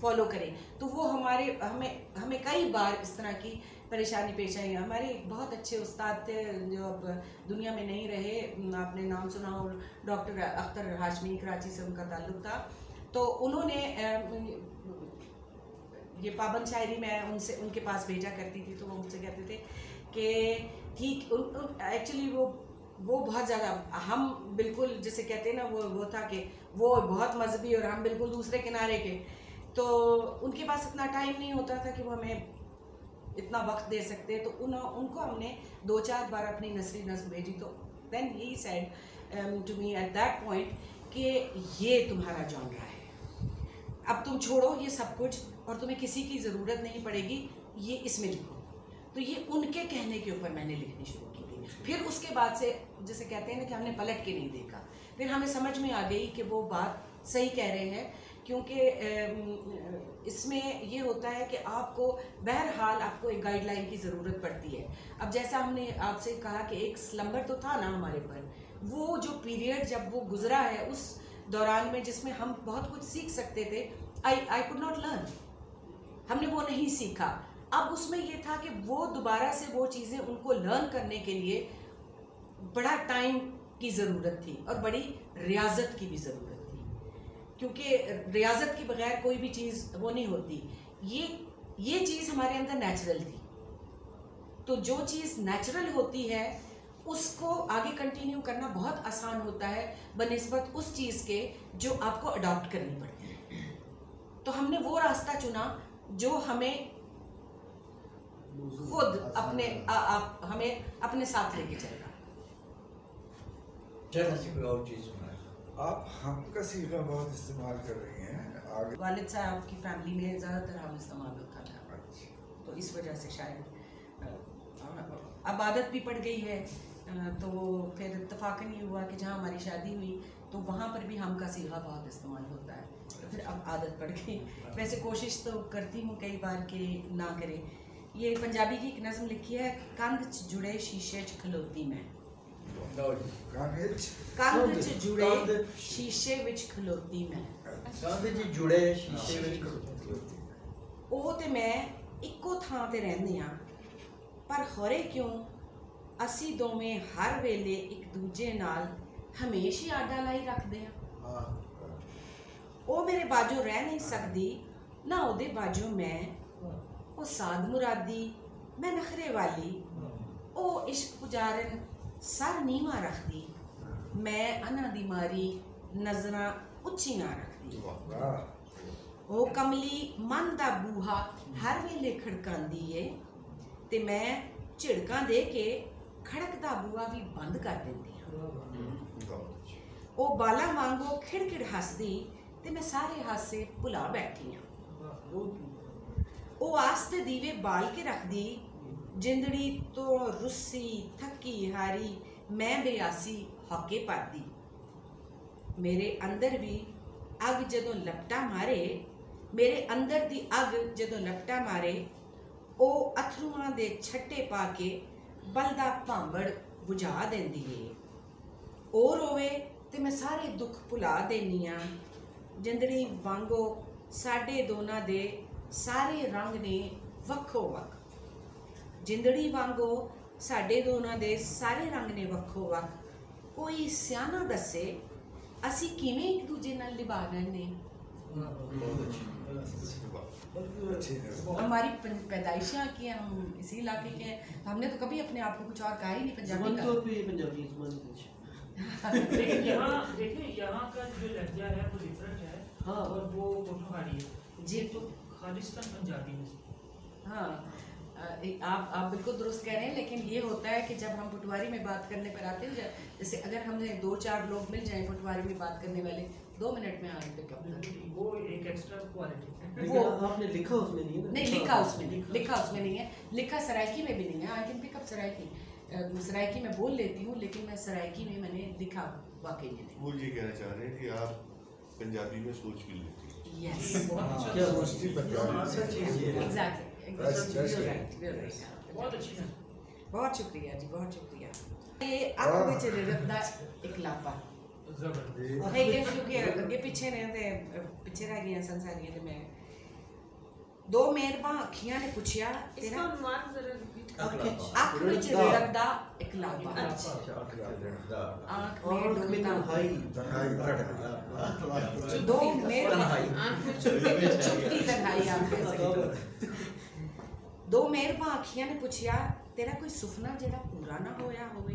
फॉलो करें। तो वो हमें कई बार इस तरह की परेशानी पेश आई। हमारे बहुत अच्छे उस्ताद थे जो अब दुनिया में नहीं रहे, आपने नाम सुना हो, डॉक्टर अख्तर हाशमी, कराची से उनका ताल्लुक़ था। तो उन्होंने ये पाबंद शायरी मैं उनके पास भेजा करती थी, तो वो मुझसे कहते थे कि ठीक, एक्चुअली वो वो बहुत ज़्यादा, हम बिल्कुल जैसे कहते हैं ना, वो था कि वो बहुत मजहबी और हम बिल्कुल दूसरे किनारे के, तो उनके पास इतना टाइम नहीं होता था कि वो हमें इतना वक्त दे सकते। तो उनको हमने 2-4 बार अपनी नसरी नस्म भेजी। तो then he said to me at that point कि ये तुम्हारा जॉनरा है, अब तुम छोड़ो ये सब कुछ और तुम्हें किसी की ज़रूरत नहीं पड़ेगी, ये इसमें लिखो। तो ये उनके कहने के ऊपर मैंने लिखनी शुरू की थी। फिर उसके बाद से जैसे कहते हैं ना कि हमने पलट के नहीं देखा, फिर हमें समझ में आ गई कि वो बात सही कह रहे हैं, क्योंकि इसमें ये होता है कि आपको बहरहाल आपको एक गाइडलाइन की ज़रूरत पड़ती है। अब जैसा हमने आपसे कहा कि एक स्लम्बर तो था ना हमारे पर, वो जो पीरियड जब वो गुजरा है उस दौरान में जिसमें हम बहुत कुछ सीख सकते थे, आई कुड नॉट लर्न, हमने वो नहीं सीखा। अब उसमें ये था कि वो दोबारा से वो चीज़ें उनको लर्न करने के लिए बड़ा टाइम की ज़रूरत थी और बड़ी रियाजत की भी ज़रूरत थी, क्योंकि रियाजत के बगैर कोई भी चीज़ वो नहीं होती। ये चीज़ हमारे अंदर नेचुरल थी, तो जो चीज़ नेचुरल होती है उसको आगे कंटिन्यू करना बहुत आसान होता है बनिस्बत उस चीज़ के जो आपको अडॉप्ट करनी पड़ती है। तो हमने वो रास्ता चुना जो हमें खुद अपने हमें अपने साथ लेके चलेगा। और चीज़ आप हम का सीखा बहुत इस्तेमाल कर रही हैं आगे। वालिद साहब की फैमिली में ज़्यादातर हम इस्तेमाल होता था, तो इस वजह से शायद अब आदत भी पड़ गई है। तो फिर इत्तफाकन ये हुआ कि जहाँ हमारी शादी हुई तो वहाँ पर भी हम का सीखा बहुत इस्तेमाल होता है, तो फिर अब आदत पड़ गई। वैसे कोशिश तो करती हूँ कई बार कि ना करें। ये पंजाबी की एक नज़म लिखी है, कंध च जुड़े शीशे च खलोती में, कंध च जुड़े शीशे विच खलोती में, जुड़े शीशे विच खलोती। ਉਹ ਤੇ ਮੈਂ ਇੱਕੋ ਥਾਂ ਤੇ ਰਹਿੰਦੇ ਆ, ਪਰ ਖੋਰੇ ਕਿਉਂ ਅਸੀਂ ਦੋਵੇਂ ਹਰ ਵੇਲੇ ਇੱਕ ਦੂਜੇ ਨਾਲ ਹਮੇਸ਼ਾ ਹੀ ਆਡਾ ਲਾਈ ਰੱਖਦੇ ਆ। ਉਹ ਮੇਰੇ ਬਾਝੋਂ ਰਹਿ ਨਹੀਂ ਸਕਦੀ, ਨਾ ਉਹਦੇ ਬਾਝੋਂ ਮੈਂ, ਉਹ ਸਾਦ ਮੁਰਾਦੀ ਮੈਂ ਨਖਰੇ ਵਾਲੀ, ਉਹ ਇਸ਼ਕ ਪੁਜਾਰਨ ਸਰ ਨੀਵਾਂ ਰੱਖਦੀ, ਮੈਂ ਅਨਾਂ ਦੀ ਮਾਰੀ ਨਜ਼ਰਾਂ ਉੱਚੀਆਂ ਰੱਖਦੀ। ਉਹ ਕਮਲੀ ਮਨ ਦਾ ਬੂਹਾ ਹਰ ਵੇਲੇ ਖੜਕਾਉਂਦੀ ਏ, ਤੇ ਮੈਂ ਝਿੜਕਾਂ ਦੇ ਕੇ ਖੜਕਦਾ ਬੂਹਾ ਵੀ ਬੰਦ ਕਰ ਦਿੰਦੀ ਹਾਂ। ਉਹ ਬਾਲਾਂ ਵਾਂਗੂ ਖਿੜਖਿੜ ਹੱਸਦੀ ਤੇ ਮੈਂ ਸਾਰੇ ਹਾਸੇ ਭੁਲਾ ਬੈਠੀ ਹਾਂ। ਉਹ ਆਸ ਤੇ ਦੀਵੇ ਬਾਲ ਕੇ ਰੱਖਦੀ, ਜਿੰਦੜੀ ਤੋਂ ਰੁੱਸੀ ਥੱਕੀ ਹਾਰੀ ਮੈਂ ਬੇਆਸੀ ਹੌਕੇ ਭਰਦੀ। ਮੇਰੇ ਅੰਦਰ ਵੀ ਅੱਗ ਜਦੋਂ ਲਪਟਾ ਮਾਰੇ, ਮੇਰੇ ਅੰਦਰ ਦੀ ਅੱਗ ਜਦੋਂ ਲਪਟਾ ਮਾਰੇ, ਉਹ ਅਥਰੂਆਂ ਦੇ ਛੱਟੇ ਪਾ ਕੇ ਬਲਦਾ ਭਾਂਬੜ ਬੁਝਾ ਦਿੰਦੀ ਏ। ਉਹ ਰੋਵੇ ਤੇ ਮੈਂ ਸਾਰੇ ਦੁੱਖ ਭੁਲਾ ਦੇਨੀ ਆ, ਜਿੰਦੜੀ ਵਾਂਗੋ ਸਾਡੇ ਦੋਨਾਂ ਦੇ ਸਾਰੇ ਰੰਗ ਨੇ ਵੱਖੋ ਵੱਖ, ਜਿੰਦੜੀ ਵਾਂਗੋ ਸਾਡੇ ਦੋਨਾਂ ਦੇ ਸਾਰੇ ਰੰਗ ਨੇ ਵੱਖੋ ਵੱਖ। ਕੋਈ ਸਿਆਣਾ ਦੱਸੇ ਅਸੀਂ ਕਿਵੇਂ ਇੱਕ ਦੂਜੇ ਨਾਲ ਨਿਭਾਣਾ ਨੇ। हमारी पैदाइशें की, हम इसी इलाके के हैं, तो हमने तो कभी अपने आप को कुछ और कहा ही नहीं पंजाबी का। लेकिन यहाँ देखिए, यहाँ का जो लहजा है वो डिफरेंट है। हाँ, और वो पोठोहारी है जी, तो खालिस्तान पंजाबी में। हाँ, आप बिल्कुल दुरुस्त कह रहे हैं, लेकिन ये होता है कि जब हम पटवारी में बात करने पर आते हैं, जैसे अगर हमें 2-4 लोग मिल जाएं पटवारी में बात करने वाले, 2 मिनट में आगे पिक अप कर, वो एक एक्स्ट्रा क्वालिटी है। वो आपने लिखा उसमें नहीं है? नहीं, लिखा उसमें नहीं है। लिखा सराइकी में भी नहीं है। I can pick up Saraiki, Saraiki में बोल लेती हूँ, लेकिन मैं सराइकी में मैंने लिखा वाकई में नहीं। वो ये कहना चाह रहे हैं कि आप पंजाबी में सोच भी लेती हैं। यस, क्या सोचती पंजाबी? एग्जैक्टली, बहुत अच्छी है। बहुत शुक्रिया जी, बहुत शुक्रिया। ये अख विच रिड़कदा इकलापा है, क्योंकि अगे पिछे ने ते पिछे रह गई संसारियां ते मैं दो मेहरबां अखियां ने पूछया तेरा अनुमान जरा रिपीट अख विच रिड़कदा इकलापा, आंख में तन्हाई, दो चुपती तन्हाई आंख में। दो मेहरबां अखियां ने पूछया तेरा कोई सुपना जेड़ा पूरा ना होया होवे,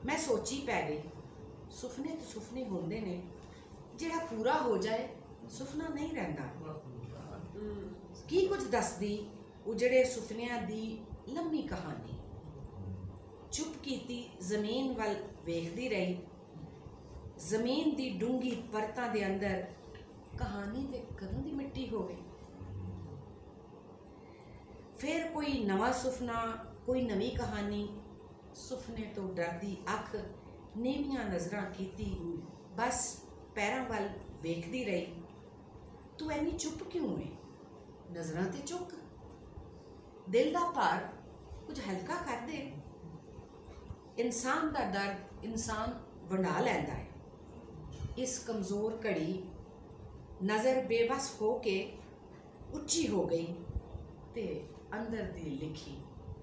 मैं सोची पै गई, सुफने तो सुफने होंदे ने, जेड़ा पूरा हो जाए सुफना नहीं रहिंदा। की कुछ दसदी उजड़े सुफनियां दी लम्मी कहानी। चुप कीती जमीन वल वेखदी रही, जमीन दी डूंगी परतां दे अंदर कहानी ते कदों दी मिट्टी हो गई। फिर कोई नवा सुफना, कोई नवी कहानी। सुफने तो डरदी अख नीवियां नजरां कीती, बस पैरां वल वेखदी रही। तू इन्नी चुप क्यों है? नजरां ते चुक, दिल दा भार कुछ हल्का कर दे। इंसान दा दर्द इंसान वंडा लैंदा है। इस कमज़ोर घड़ी नज़र बेबस हो के उच्ची हो गई ते अंदर दी लिखी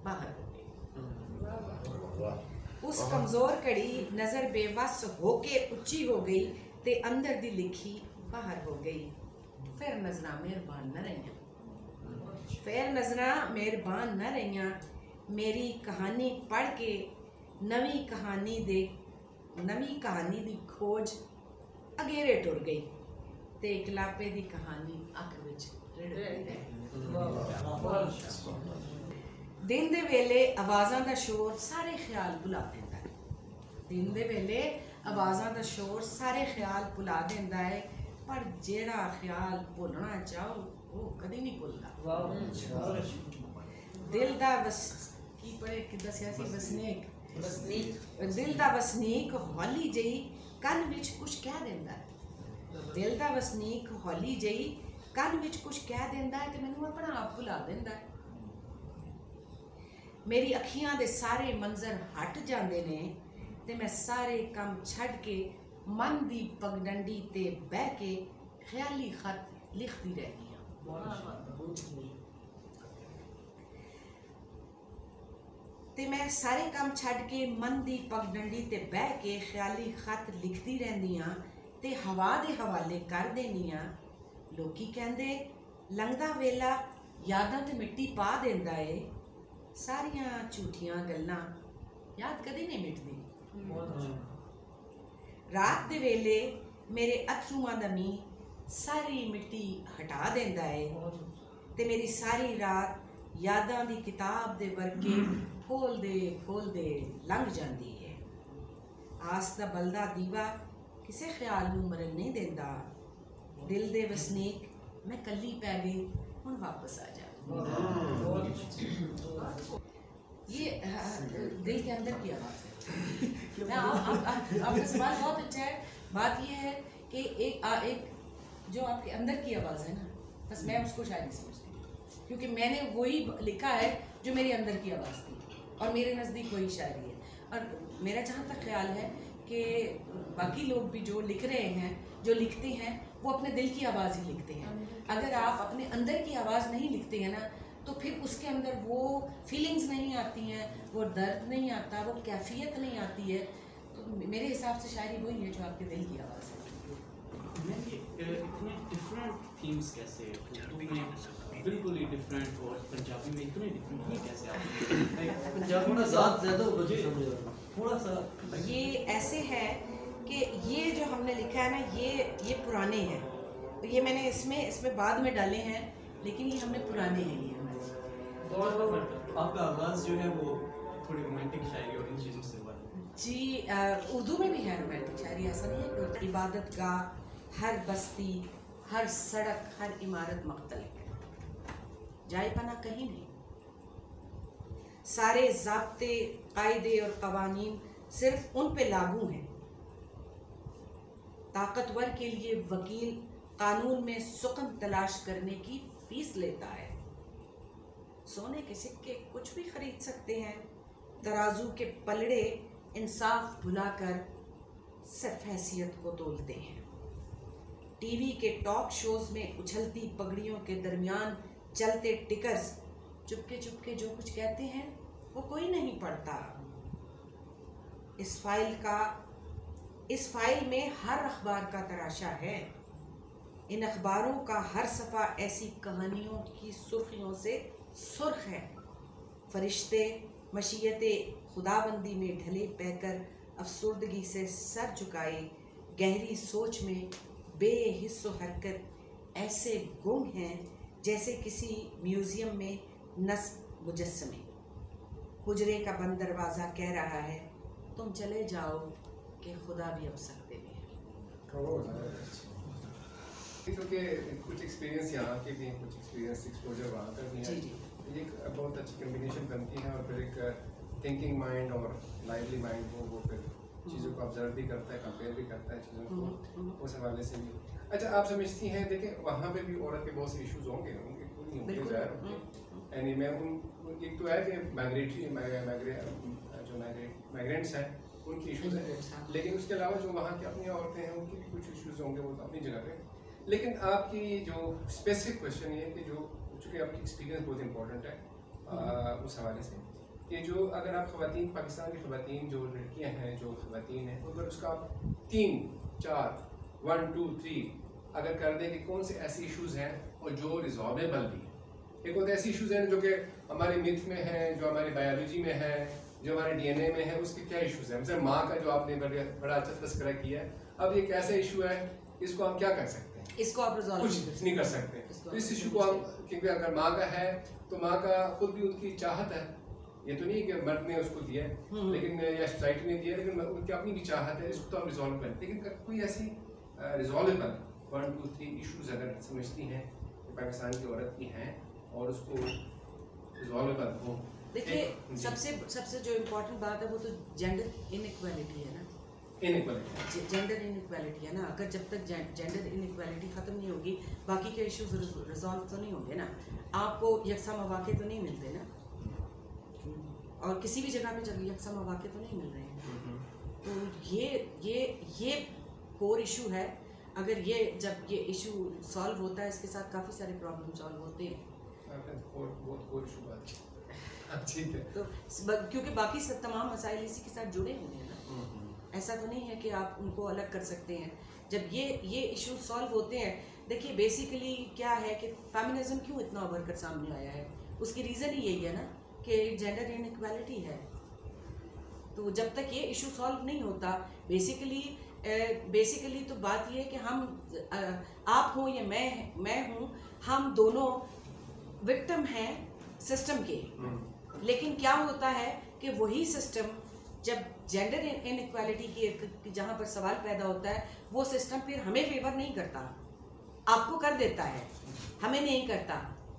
बाहर हो गई। उस कमज़ोर घड़ी नज़र बेबस हो के उच्ची हो गई ते अंदर दी लिखी बाहर हो गई। फिर नजरां मेहरबान न रहियां, फिर नजरां मेहरबान न रहियां। मेरी कहानी पढ़ के नवी कहानी दी खोज अगेरे टुर गई ते इकलापे दी कहानी अख विच रिड़कदी रही। दिन दे वेले आवाज़ां दा शोर सारे ख्याल भुला देंदा है। दिन दे वेले आवाज़ां दा शोर सारे ख्याल भुला देंदा है, पर जेड़ा ख्याल भुलना चाहो वो कदी नहीं भुलदा। दिल दा की पढ़े कि दस्या सी वसनीक दिल दा वसनीक हौली जही कन विच कुछ कह देंदा है। दिल दा वसनीक हौली जही कन विच कुछ कह देंदा है ते मैनू अपना आप भुला देंदा है। मेरी अखियां दे सारे मंजर हट जांदे ने ते मैं सारे काम छड़ के मन दी पगडंडी ते बह के ख्याली खत लिखती रहनी हां। ते मैं सारे काम छड़ के मन दी पगडंडी ते बह के ख्याली खत लिखती रहनी हां ते हवा दे हवाले कर देनी हां। लोकी कहंदे लंघदा वेला यादां ते मिट्टी पा देंदा है। सारियां झूठियां गल्लां याद कदी नहीं मिटदी। रात दे वेले मेरे अथरूआं दा मींह सारी मिट्टी हटा देंदा है ते मेरी सारी रात यादां दी किताब दे वर्के खोलदे लंघ जांदी है। आस दा बलदा दीवा किसे ख्याल नूं मरन नहीं देंदा। दिल दे वसनीक मैं कल्ली पै गई, हुण वापस आ जा। ये दिल के अंदर की आवाज़ है। आपका सवाल बहुत अच्छा है। बात ये है कि एक जो आपके अंदर की आवाज़ है ना, बस मैं उसको शायरी समझती हूँ, क्योंकि मैंने वही लिखा है जो मेरे अंदर की आवाज़ थी और मेरे नज़दीक वही शायरी है। और मेरा जहाँ तक ख्याल है कि बाकी लोग भी जो लिख रहे हैं, जो लिखते हैं, वो अपने दिल की आवाज़ ही लिखते हैं। अगर आप अपने अंदर की आवाज़ नहीं लिखते हैं ना, तो फिर उसके अंदर वो फीलिंग्स नहीं आती हैं, वो दर्द नहीं आता, वो कैफियत नहीं आती है। तो मेरे हिसाब से शायरी वही है जो आपके दिल की आवाज़ है। इतने डिफरेंट थीम्स कैसे उर्दू में बिल्कुल ही डिफरेंट और पंजाबी में इतने डिफरेंट ही कैसे आपने पंजाबी में ज़्यादा थोड़ा सा ये ऐसे है कि ये जो हमने लिखा है ना, ये पुराने हैं। तो ये मैंने इसमें बाद में डाले हैं, लेकिन ये हमने पुराने हैं। ये हमारे आपका आवाज़ जो है वो थोड़ी रोमांटिक शायरी और इन चीज़ों से जी उर्दू में भी है रोमांटिक शायरी। ऐसा नहीं है कि इबादत गाह, हर बस्ती, हर सड़क, हर इमारत मख्तल है, जाए पना कहीं नहीं। सारे ज़ाब्ते, कायदे और कवानीन सिर्फ उन पे लागू हैं। ताकतवर के लिए वकील कानून में सुकन तलाश करने की फीस लेता है। सोने के सिक्के कुछ भी खरीद सकते हैं। तराजू के पलड़े इंसाफ भुलाकर सिर्फ हैसियत को तोलते हैं। टीवी के टॉक शोज में उछलती पगड़ियों के दरमियान चलते टिकर्स चुपके चुपके जो कुछ कहते हैं वो कोई नहीं पढ़ता। इस फाइल में हर अखबार का तराशा है। इन अखबारों का हर सफ़ा ऐसी कहानियों की सुर्खियों से सुर्ख है। फरिश्ते मशीयते खुदाबंदी में ढले बहकर अफसुर्दगी से सर झुकाए, गहरी सोच में बेहिस्सो हरकत ऐसे गुम हैं जैसे किसी म्यूज़ियम में नस्ब मुजस्समे। हुजरे का बंद दरवाज़ा कह रहा है तुम चले जाओ कि खुदा भी अब सकते भी है। क्योंकि कुछ एक्सपीरियंस यहाँ के भी हैं, कुछ एक्सपीरियंस एक्सपोजर वहाँ का भी है, एक बहुत अच्छी कम्बिनेशन बनती है और फिर एक थिंकिंग माइंड और लाइवली माइंड को वो फिर चीज़ों को ऑब्जर्व भी करता है, कंपेयर भी करता है चीज़ों को, उस हवाले से भी। अच्छा, आप समझती हैं, देखें वहाँ पे भी औरत के बहुत से इश्यूज होंगे, यानी मैं उन एक तो है कि जो माइग्रेंट्स हैं उनकी इश्यूज हैं, लेकिन उसके अलावा जो वहाँ की अपनी औरतें हैं उनकी भी कुछ इश्यूज होंगे, वो तो अपनी जगह पे। लेकिन आपकी जो स्पेसिफिक क्वेश्चन ये है कि जो चूँकि आपकी एक्सपीरियंस बहुत इंपॉर्टेंट है उस हवाले से, कि जो अगर आप ख़वातीन, पाकिस्तान की ख़वातीन जो लड़कियाँ हैं, जो ख़वातीन हैं, अगर उसका आप 3, 4, 1, 2, 3 अगर कर दें कि कौन से ऐसे इश्यूज़ हैं और जो रिजॉल्वेबल भी हैं। एक होते ऐसे इश्यूज़ हैं जो कि हमारे मिथ में हैं, जो हमारी बायोलॉजी में है, जो हमारे DNA में है, उसके क्या इश्यूज़ हैं। मतलब माँ का जो आपने बड़ा अच्छा तस्करा किया है, अब एक ऐसा इशू है, इसको हम क्या कर सकते हैं? इसको आप रिजॉल्व कुछ नहीं कर सकते। तो इस इशू को हम, क्योंकि अगर माँ का है तो माँ का खुद भी उनकी चाहत है, ये तो नहीं कि मर्द ने उसको दिया है, लेकिन या सोसाइटी ने दिया, लेकिन उनकी अपनी भी चाहत है, इसको तो हम रिजॉल्व करें। लेकिन कोई ऐसी रिजॉल्वेबल 1, 2, 3 इश्यूज अगर समझती हैं कि पाकिस्तान की औरत की हैं और उसको रिजॉल्वेबल हो। देखिए, सबसे जो इम्पोर्टेंट बात है वो तो जेंडर इनइक्वालिटी है ना, जेंडर इनइक्वालिटी है ना। अगर जब तक जेंडर इनइक्वालिटी ख़त्म नहीं होगी, बाकी के इश्यूज रिजॉल्व तो नहीं होंगे ना। आपको यकसा मौके तो नहीं मिलते ना, और किसी भी जगह पे जब यकसा मौके तो नहीं मिल रहे हैं। तो ये कोर इशू है। अगर जब ये इशू सॉल्व होता है, इसके साथ काफ़ी सारे प्रॉब्लम सॉल्व होते हैं। ठीक है। तो क्योंकि बाकी सब तमाम मसाइल इसी के साथ जुड़े हुए हैं ना, ऐसा तो नहीं है कि आप उनको अलग कर सकते हैं। जब ये इशू सॉल्व होते हैं, देखिए बेसिकली क्या है कि फेमिनिज्म क्यों इतना उभर कर सामने आया है, उसकी रीज़न ही यही है ना कि जेंडर इनइक्वालिटी है। तो जब तक ये इशू सॉल्व नहीं होता, बेसिकली तो बात ये है कि हम, आप हो या मैं हूँ, हम दोनों विक्टिम हैं सिस्टम के। लेकिन क्या होता है कि वही सिस्टम जब जेंडर इनइक्वालिटी की जहाँ पर सवाल पैदा होता है, वो सिस्टम फिर हमें फेवर नहीं करता, आपको कर देता है, हमें नहीं करता।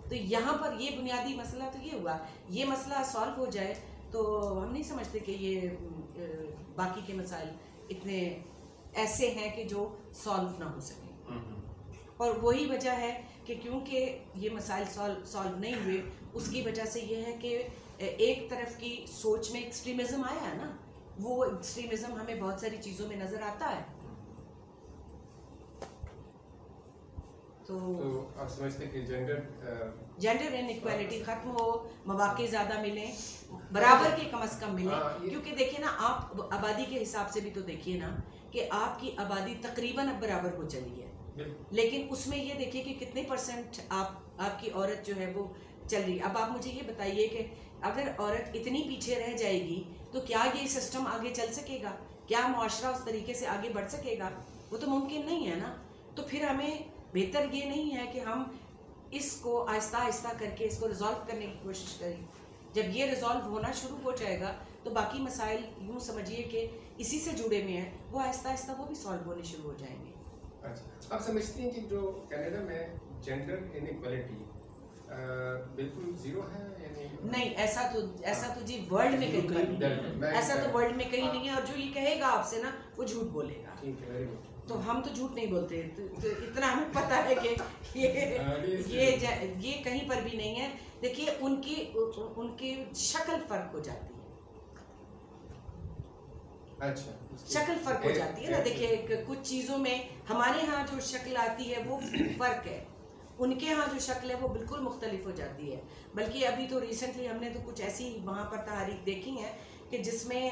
तो यहाँ पर ये बुनियादी मसला तो ये हुआ, ये मसला सॉल्व हो जाए तो हम नहीं समझते कि ये बाकी के मसाइल इतने ऐसे हैं कि जो सॉल्व ना हो सके। और वही वजह है कि क्योंकि ये मसाइल सॉल्व नहीं हुए, उसकी वजह से ये है कि एक तरफ की सोच में एक्सट्रीमिज़म आया है ना, वो एक्सट्रीमिज़म हमें बहुत सारी चीज़ों में नज़र आता है। तो आप समझते हैं कि जेंडर इनइक्वालिटी खत्म हो, मौके ज़्यादा मिलें, बराबर के कम से कम मिलें। क्योंकि देखिए ना, आप आबादी के हिसाब से भी तो देखिए ना कि आपकी आबादी तकरीबन अब बराबर हो चली है, लेकिन उसमें ये देखिए कि कितने % आपकी औरत जो है वो चल रही है। अब आप मुझे ये बताइए कि अगर औरत इतनी पीछे रह जाएगी तो क्या ये सिस्टम आगे चल सकेगा? क्या मुआशरा उस तरीके से आगे बढ़ सकेगा? वो तो मुमकिन नहीं है ना। तो फिर हमें बेहतर ये नहीं है कि हम इसको आहिस्ता आहिस्ता करके इसको रिजॉल्व करने की कोशिश करें। जब ये रिजॉल्व होना शुरू हो जाएगा तो बाकी मसाइल यूँ समझिए कि इसी से जुड़े हुए हैं, वो आहिस्ता आहिस्ता वो भी सॉल्व होने शुरू हो जाएंगे। अच्छा, आप समझती हैं कि जो कनाडा में जेंडर इनइक्वालिटी बिल्कुल जीरो है या नहीं? ऐसा तो जी वर्ल्ड में कहीं नहीं है, ऐसा तो वर्ल्ड में कहीं नहीं है। और जो ये कहेगा आपसे ना, वो झूठ बोलेगा। ठीक है, तो हम तो झूठ नहीं बोलते, तो इतना हमें पता है कि ये कहीं पर भी नहीं है। देखिए, उनकी शक्ल फर्क हो जाती है। अच्छा, शक्ल फर्क हो जाती है ना। देखिए, कुछ चीज़ों में हमारे यहाँ जो शक्ल आती है वो फर्क है, उनके यहाँ जो शक्ल है वो बिल्कुल मुख्तलिफ हो जाती है। बल्कि अभी तो रिसेंटली हमने तो कुछ ऐसी वहाँ पर तहरीक देखी है कि जिसमें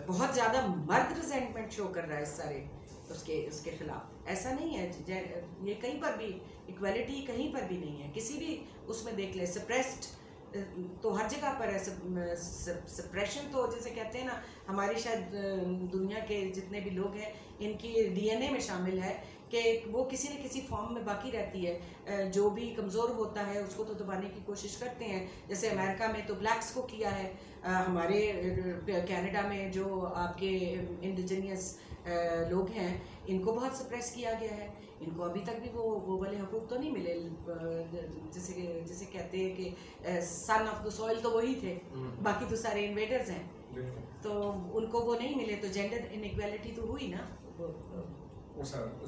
बहुत ज़्यादा मर्द रिजेंटमेंट शो कर रहा है इस सारे उसके खिलाफ। ऐसा नहीं है, ये कहीं पर भी इक्वालिटी कहीं पर भी नहीं है। किसी भी उसमें देख ले, सप्रेस्ड तो हर जगह पर है सप्रेशन। तो जैसे कहते हैं ना, हमारे शायद दुनिया के जितने भी लोग हैं इनकी डीएनए में शामिल है कि वो किसी न किसी फॉर्म में बाकी रहती है। जो भी कमज़ोर होता है उसको तो दबाने की कोशिश करते हैं। जैसे अमेरिका में तो ब्लैक्स को किया है, हमारे कनाडा में जो आपके इंडिजिनियस लोग हैं इनको बहुत सप्रेस किया गया है। इनको अभी तक भी वो वाले हकूक़ तो नहीं मिले। जैसे कहते हैं कि सन ऑफ द सॉइल तो वही थे, बाकी तो सारे इन्वेडर्स हैं, तो उनको वो नहीं मिले। तो जेंडर इनइक्वालिटी तो हुई ना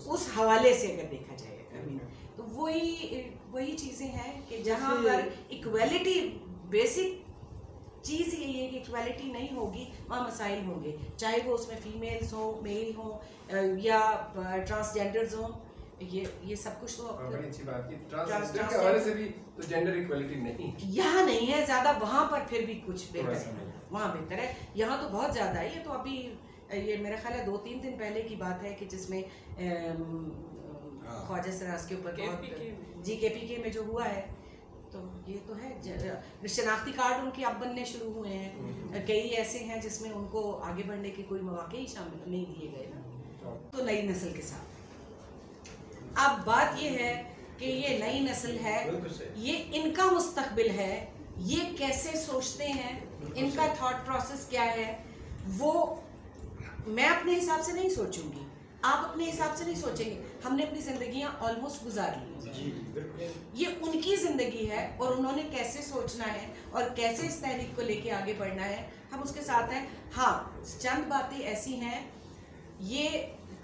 उस हवाले से अगर देखा जाए। तो वही चीज़ें हैं कि जहाँ पर इक्वालिटी, बेसिक चीज़ यही है कि इक्वालिटी नहीं होगी वहाँ मसाइल होंगे, चाहे वो उसमें फीमेल्स हो, मेल हो या ट्रांसजेंडर्स हो। ये सब कुछ तो बड़ी अच्छी बात की। ट्रांसजेंडर के हवाले से भी तो जेंडर इक्वालिटी नहीं यहाँ नहीं है ज़्यादा, वहाँ पर फिर भी कुछ बेहतर है, वहाँ बेहतर है। यहाँ तो बहुत ज़्यादा है। ये तो अभी ये मेरा ख्याल है 2-3 दिन पहले की बात है कि जिसमें ख्वाजा सराज के ऊपर KPK में जो हुआ है, तो ये तो है। शनाख्ती कार्ड उनके अब बनने शुरू हुए हैं। कई ऐसे हैं जिसमें उनको आगे बढ़ने के कोई मौके ही शामिल नहीं दिए गए ना। तो नई नस्ल के साथ अब बात ये है कि ये नई नस्ल है, ये इनका मुस्तकबिल है, ये कैसे सोचते हैं, इनका थॉट प्रोसेस क्या है, वो मैं अपने हिसाब से नहीं सोचूंगी, आप अपने हिसाब से नहीं सोचेंगे। हमने अपनी जिंदगियां ऑलमोस्ट गुजार ली, ये उनकी जिंदगी है और उन्होंने कैसे सोचना है और कैसे इस तहरीक को लेके आगे बढ़ना है, हम उसके साथ हैं। हाँ, चंद बातें ऐसी हैं, ये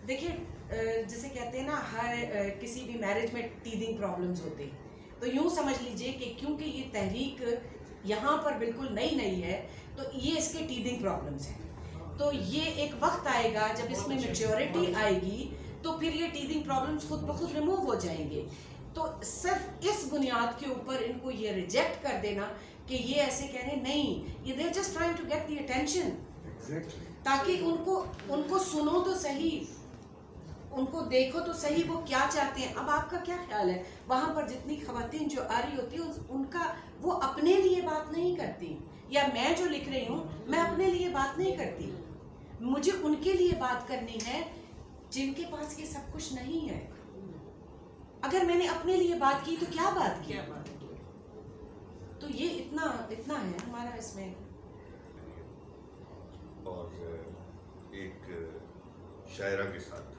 देखिए जिसे कहते हैं ना, हर किसी भी मैरिज में टीदिंग प्रॉब्लम्स होते हैं। तो यूँ समझ लीजिए कि क्योंकि ये तहरीक यहाँ पर बिल्कुल नई है, तो ये इसके टीदिंग प्रॉब्लम्स हैं। तो ये एक वक्त आएगा जब इसमें मैच्योरिटी आएगी, तो फिर ये टीदिंग प्रॉब्लम्स खुद ब खुद रिमूव हो जाएंगे। तो सिर्फ इस बुनियाद के ऊपर इनको ये रिजेक्ट कर देना कि ये ऐसे कह रहे नहीं, ये they just trying to get the attention, ताकि उनको सुनो तो सही, उनको देखो तो सही वो क्या चाहते हैं। अब आपका क्या ख्याल है, वहाँ पर जितनी खवातीन जो आ रही होती है उनका वो अपने लिए बात नहीं करती, या मैं जो लिख रही हूँ मैं अपने लिए बात नहीं करती, मुझे उनके लिए बात करनी है जिनके पास ये सब कुछ नहीं है। अगर मैंने अपने लिए बात की तो क्या बात की, तो ये इतना है हमारा इसमें। और एक शायरा के साथ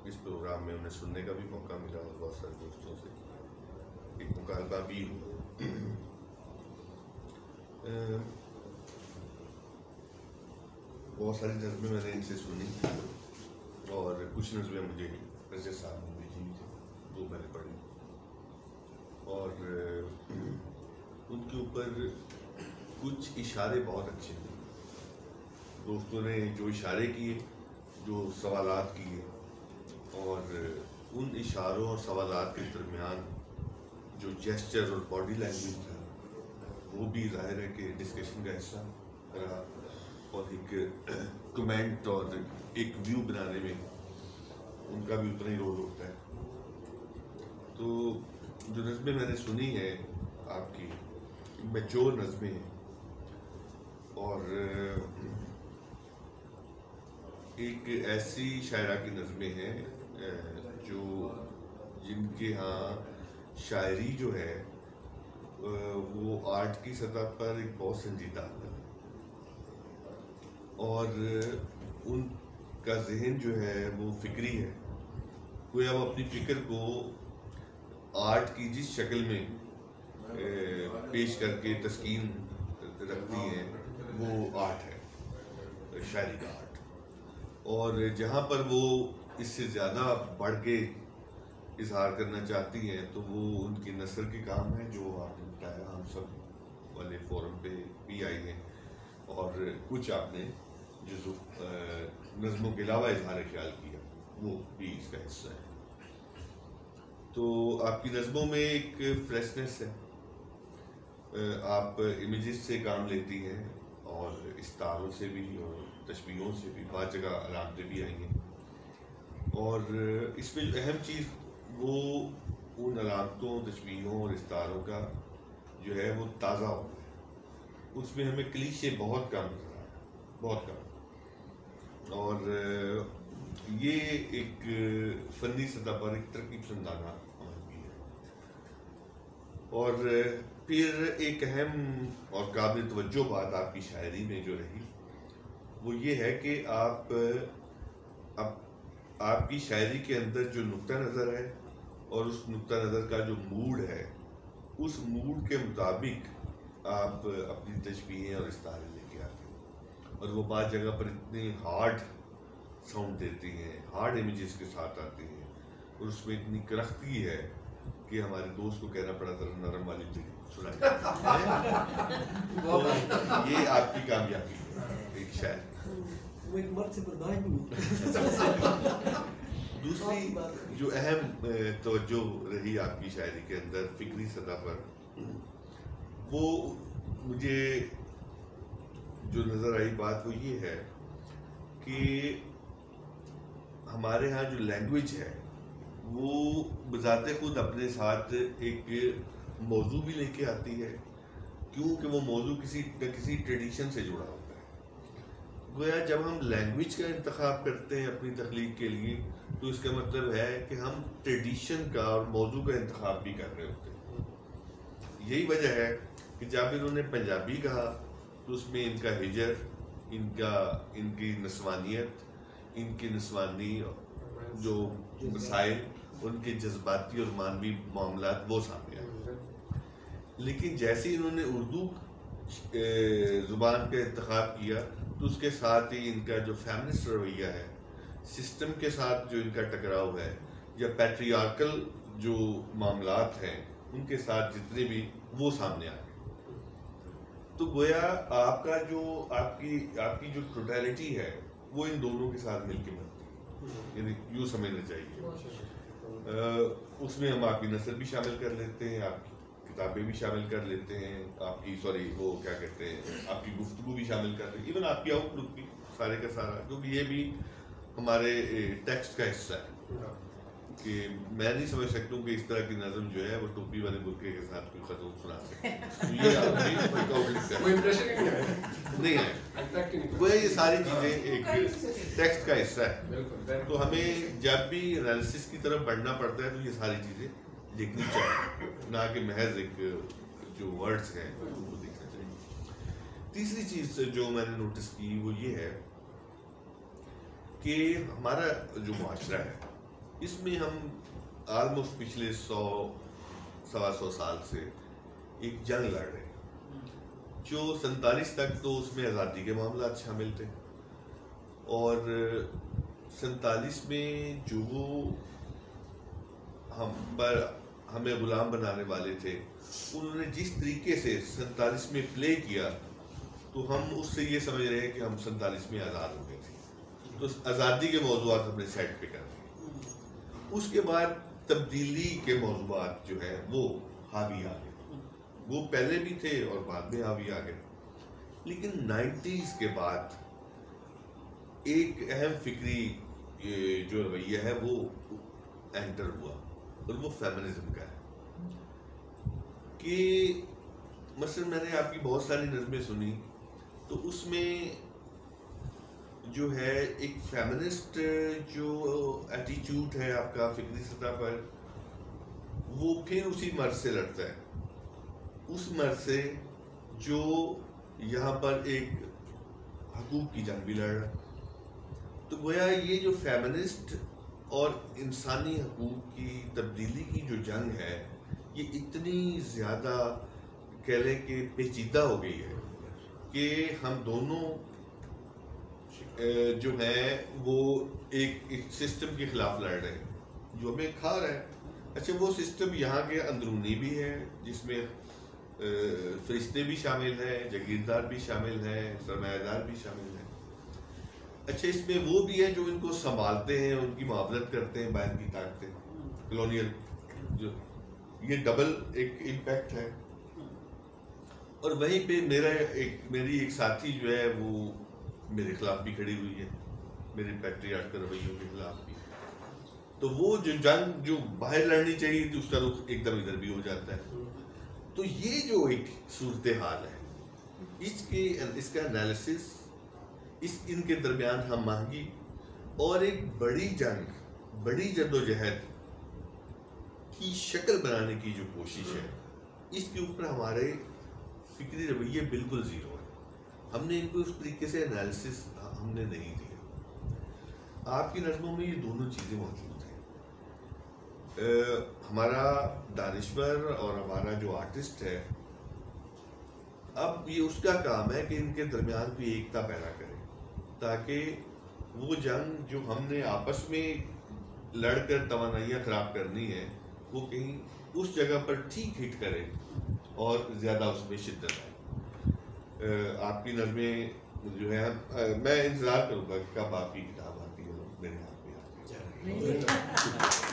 इस प्रोग्राम में उन्हें सुनने का भी मौका मिला और बहुत सारे दोस्तों से एक मुकालबा भी बहुत सारी नज़में मैंने इनसे सुनी और कुछ नज़में मुझे रज़ा साहब ने भेजी थी, वो मैंने पढ़ी और उनके ऊपर कुछ इशारे बहुत अच्छे थे। दोस्तों ने जो इशारे किए, जो सवालात किए, और उन इशारों और सवालात के दरमियान जो जेस्चर और बॉडी लैंग्वेज था, वो भी जाहिर है कि डिस्कशन का हिस्सा रहा और एक कमेंट और एक व्यू बनाने में उनका भी उतना ही रोल होता है। तो जो नज़में मैंने सुनी है आपकी, मैच्योर नज़में हैं और एक ऐसी शायरा की नज़में हैं जो जिनके यहाँ शायरी जो है वो आर्ट की सतह पर एक बहुत संजीदा है और उनका जहन जो है वो फिक्री है। कोई अब अपनी फ़िक्र को आर्ट की जिस शक्ल में पेश करके तस्कीन रखती हैं वो आर्ट है, शायरी का आर्ट। और जहाँ पर वो इससे ज़्यादा बढ़ के इजहार करना चाहती हैं तो वो उनकी नस्ल के काम है, जो आपने बताया हम सब वाले फोरम पे भी आई हैं और कुछ आपने जो नज़मों के अलावा इजहार ख्याल किया वो भी इसका हिस्सा है। तो आपकी नज़मों में एक फ्रेशनेस है, आप इमेजेस से काम लेती हैं और इस्तारों से भी और तशबीहों से भी, बहुत जगह अलामतें भी आई हैं और इसमें जो अहम चीज़ वो उन अलामतों, तशबीहों और इस्तारों का जो है वो ताज़ा हो गया। उसमें हमें क्लीशे बहुत कम नजर आए, बहुत कम। और ये एक फ़नी सतह पर एक तरक्की पसंदाना अमल भी है। और फिर एक अहम और काबिल तवज्जो बात आपकी शायरी में जो रही वो ये है कि आपकी शायरी के अंदर जो नुक्ता नज़र है और उस नुक्ता नज़र का जो मूड है, उस मूड के मुताबिक आप अपनी तशबीहें और इस्तारे लेके आते हैं। और वो बात जगह पर इतनी हार्ड साउंड देती हैं, हार्ड इमेजेस के साथ आती हैं, और उसमें इतनी करख्ती है कि हमारे दोस्त को कहना पड़ा था नरम वाली सुनाई। तो ये आपकी कामयाबी है एक शायद। वो एक मर्द से बर्दाश्त नहीं। दूसरी जो अहम तवज्जो रही आपकी शायरी के अंदर फिक्री सतह पर, वो मुझे जो नज़र आई बात वो ये है कि हमारे यहाँ जो लैंग्वेज है वो बजाते खुद अपने साथ एक मौजू भी लेके आती है, क्योंकि वो मौजू किसी न किसी ट्रेडिशन से जुड़ा होता है। गोया जब हम लैंग्वेज का इंतखाब करते हैं अपनी तख्लीक के लिए, तो इसका मतलब है कि हम ट्रेडिशन का और मौजू का इंतखाब भी कर रहे होते हैं। यही वजह है कि जब इन्होंने पंजाबी कहा तो उसमें इनका हिजर, इनकी नस्वानियत, इनकी नस्वानी जो मसाइल, उनके जज्बाती और मानवी मामलात वो सामने आए। लेकिन जैसे इन्होंने उर्दू ज़ुबान का इंतखाब किया तो उसके साथ ही इनका जो फेमिनिस्ट रवैया है, सिस्टम के साथ जो इनका टकराव है, या पैट्रियार्कल जो मामलात हैं उनके साथ जितने भी, वो सामने आ गए। तो गोया आपकी जो टोटलिटी है वो इन दोनों के साथ मिलकर बनती है, यानी यूँ समझना चाहिए। उसमें हम आपकी नस्ल भी शामिल कर लेते हैं, आपकी किताबें भी शामिल कर लेते हैं, आपकी आपकी गुफ्तगू भी शामिल कर लेते हैं, इवन आपकी आउटलुक भी, सारे का सारा, क्योंकि ये भी हमारे टेक्स्ट का हिस्सा है। कि मैं नहीं समझ सकता हूँ कि इस तरह की नज़म जो है वो टोपी वाले बुरके के साथ कोई खत्म सुना सके। तो ये नहीं है, वो ये सारी चीज़ें एक टेक्स्ट का हिस्सा है। तो हमें जब भी एनालिसिस की तरफ बढ़ना पड़ता है तो ये सारी चीज़ें लिखनी चाहिए, ना कि महज एक जो वर्ड्स हैं उनको देखना चाहिए। तीसरी चीज़ जो मैंने नोटिस की वो ये है कि हमारा जो मुआशरा है इसमें हम आलमोस्ट पिछले 100-125 साल से एक जंग लड़ रहे हैं। जो 47 तक तो उसमें आज़ादी के मामला शामिल थे, और 47 में जो हमें गुलाम बनाने वाले थे, उन्होंने जिस तरीके से 47 में प्ले किया, तो हम उससे ये समझ रहे हैं कि हम 47 में आज़ाद हो गए थे। तो आज़ादी के मौज़ूआत हमने सेट पे कर दिए। उसके बाद तब्दीली के मौज़ूआत जो है वो हावी आ गए, वो पहले भी थे और बाद में हावी आ गए। लेकिन 90s के बाद एक अहम फिक्री जो रवैया है वो एंटर हुआ, और वो फेमिनिज्म का है। कि मसलन मैंने आपकी बहुत सारी नज़में सुनी, तो उसमें जो है एक फेमिनिस्ट जो एटीट्यूड है आपका फिक्री सतह पर, वो फिर उसी मर्ज से लड़ता है, उस मर्ज से जो यहाँ पर एक हकूक़ की जंग भी लड़ रहा है। तो गोया ये जो फेमिनिस्ट और इंसानी हकूक़ की तब्दीली की जो जंग है, ये इतनी ज़्यादा कह लें कि पेचीदा हो गई है कि हम दोनों जो है वो एक सिस्टम के खिलाफ लड़ रहे हैं जो हमें खा रहा है। अच्छा, वो सिस्टम यहाँ के अंदरूनी भी है, जिसमें फरिश्ते भी शामिल हैं, जागीरदार भी शामिल हैं, सरमायादार भी शामिल हैं। अच्छा, इसमें वो भी है जो इनको संभालते हैं, उनकी मुआवजत करते हैं, बाहर की ताकतें, कॉलोनियल, जो ये डबल एक इम्पैक्ट है। और वहीं पे मेरी एक साथी जो है वो मेरे खिलाफ भी खड़ी हुई है, मेरे पैट्रियार्कल रवैयों के खिलाफ भी। तो वो जो जंग जो बाहर लड़नी चाहिए थी उसका रुख एकदम इधर भी हो जाता है। तो ये जो एक सूरत हाल है, इसका एनालिसिस, इनके दरमियान हम महंगी और एक बड़ी जंग, बड़ी जद्दोजहद की शक्ल बनाने की जो कोशिश है, इसके ऊपर हमारे फिक्री रवैये बिल्कुल ज़ीरो है। हमने इनको उस तरीके से एनालिसिस हमने नहीं दिया। आपकी नज़मों में ये दोनों चीज़ें मौजूद हैं। हमारा दानिश्वर और हमारा जो आर्टिस्ट है, अब ये उसका काम है कि इनके दरमियान भी एकता पैदा करे, ताकि वो जंग जो हमने आपस में लड़कर तवानाइयाँ ख़राब करनी है, वो कहीं उस जगह पर ठीक हिट करे और ज़्यादा उसमें शिद्दत आए। आपकी नज़में जो है, मैं इंतज़ार करूँगा कि कब आपकी किताब आती है, मेरे हाथ में आती है।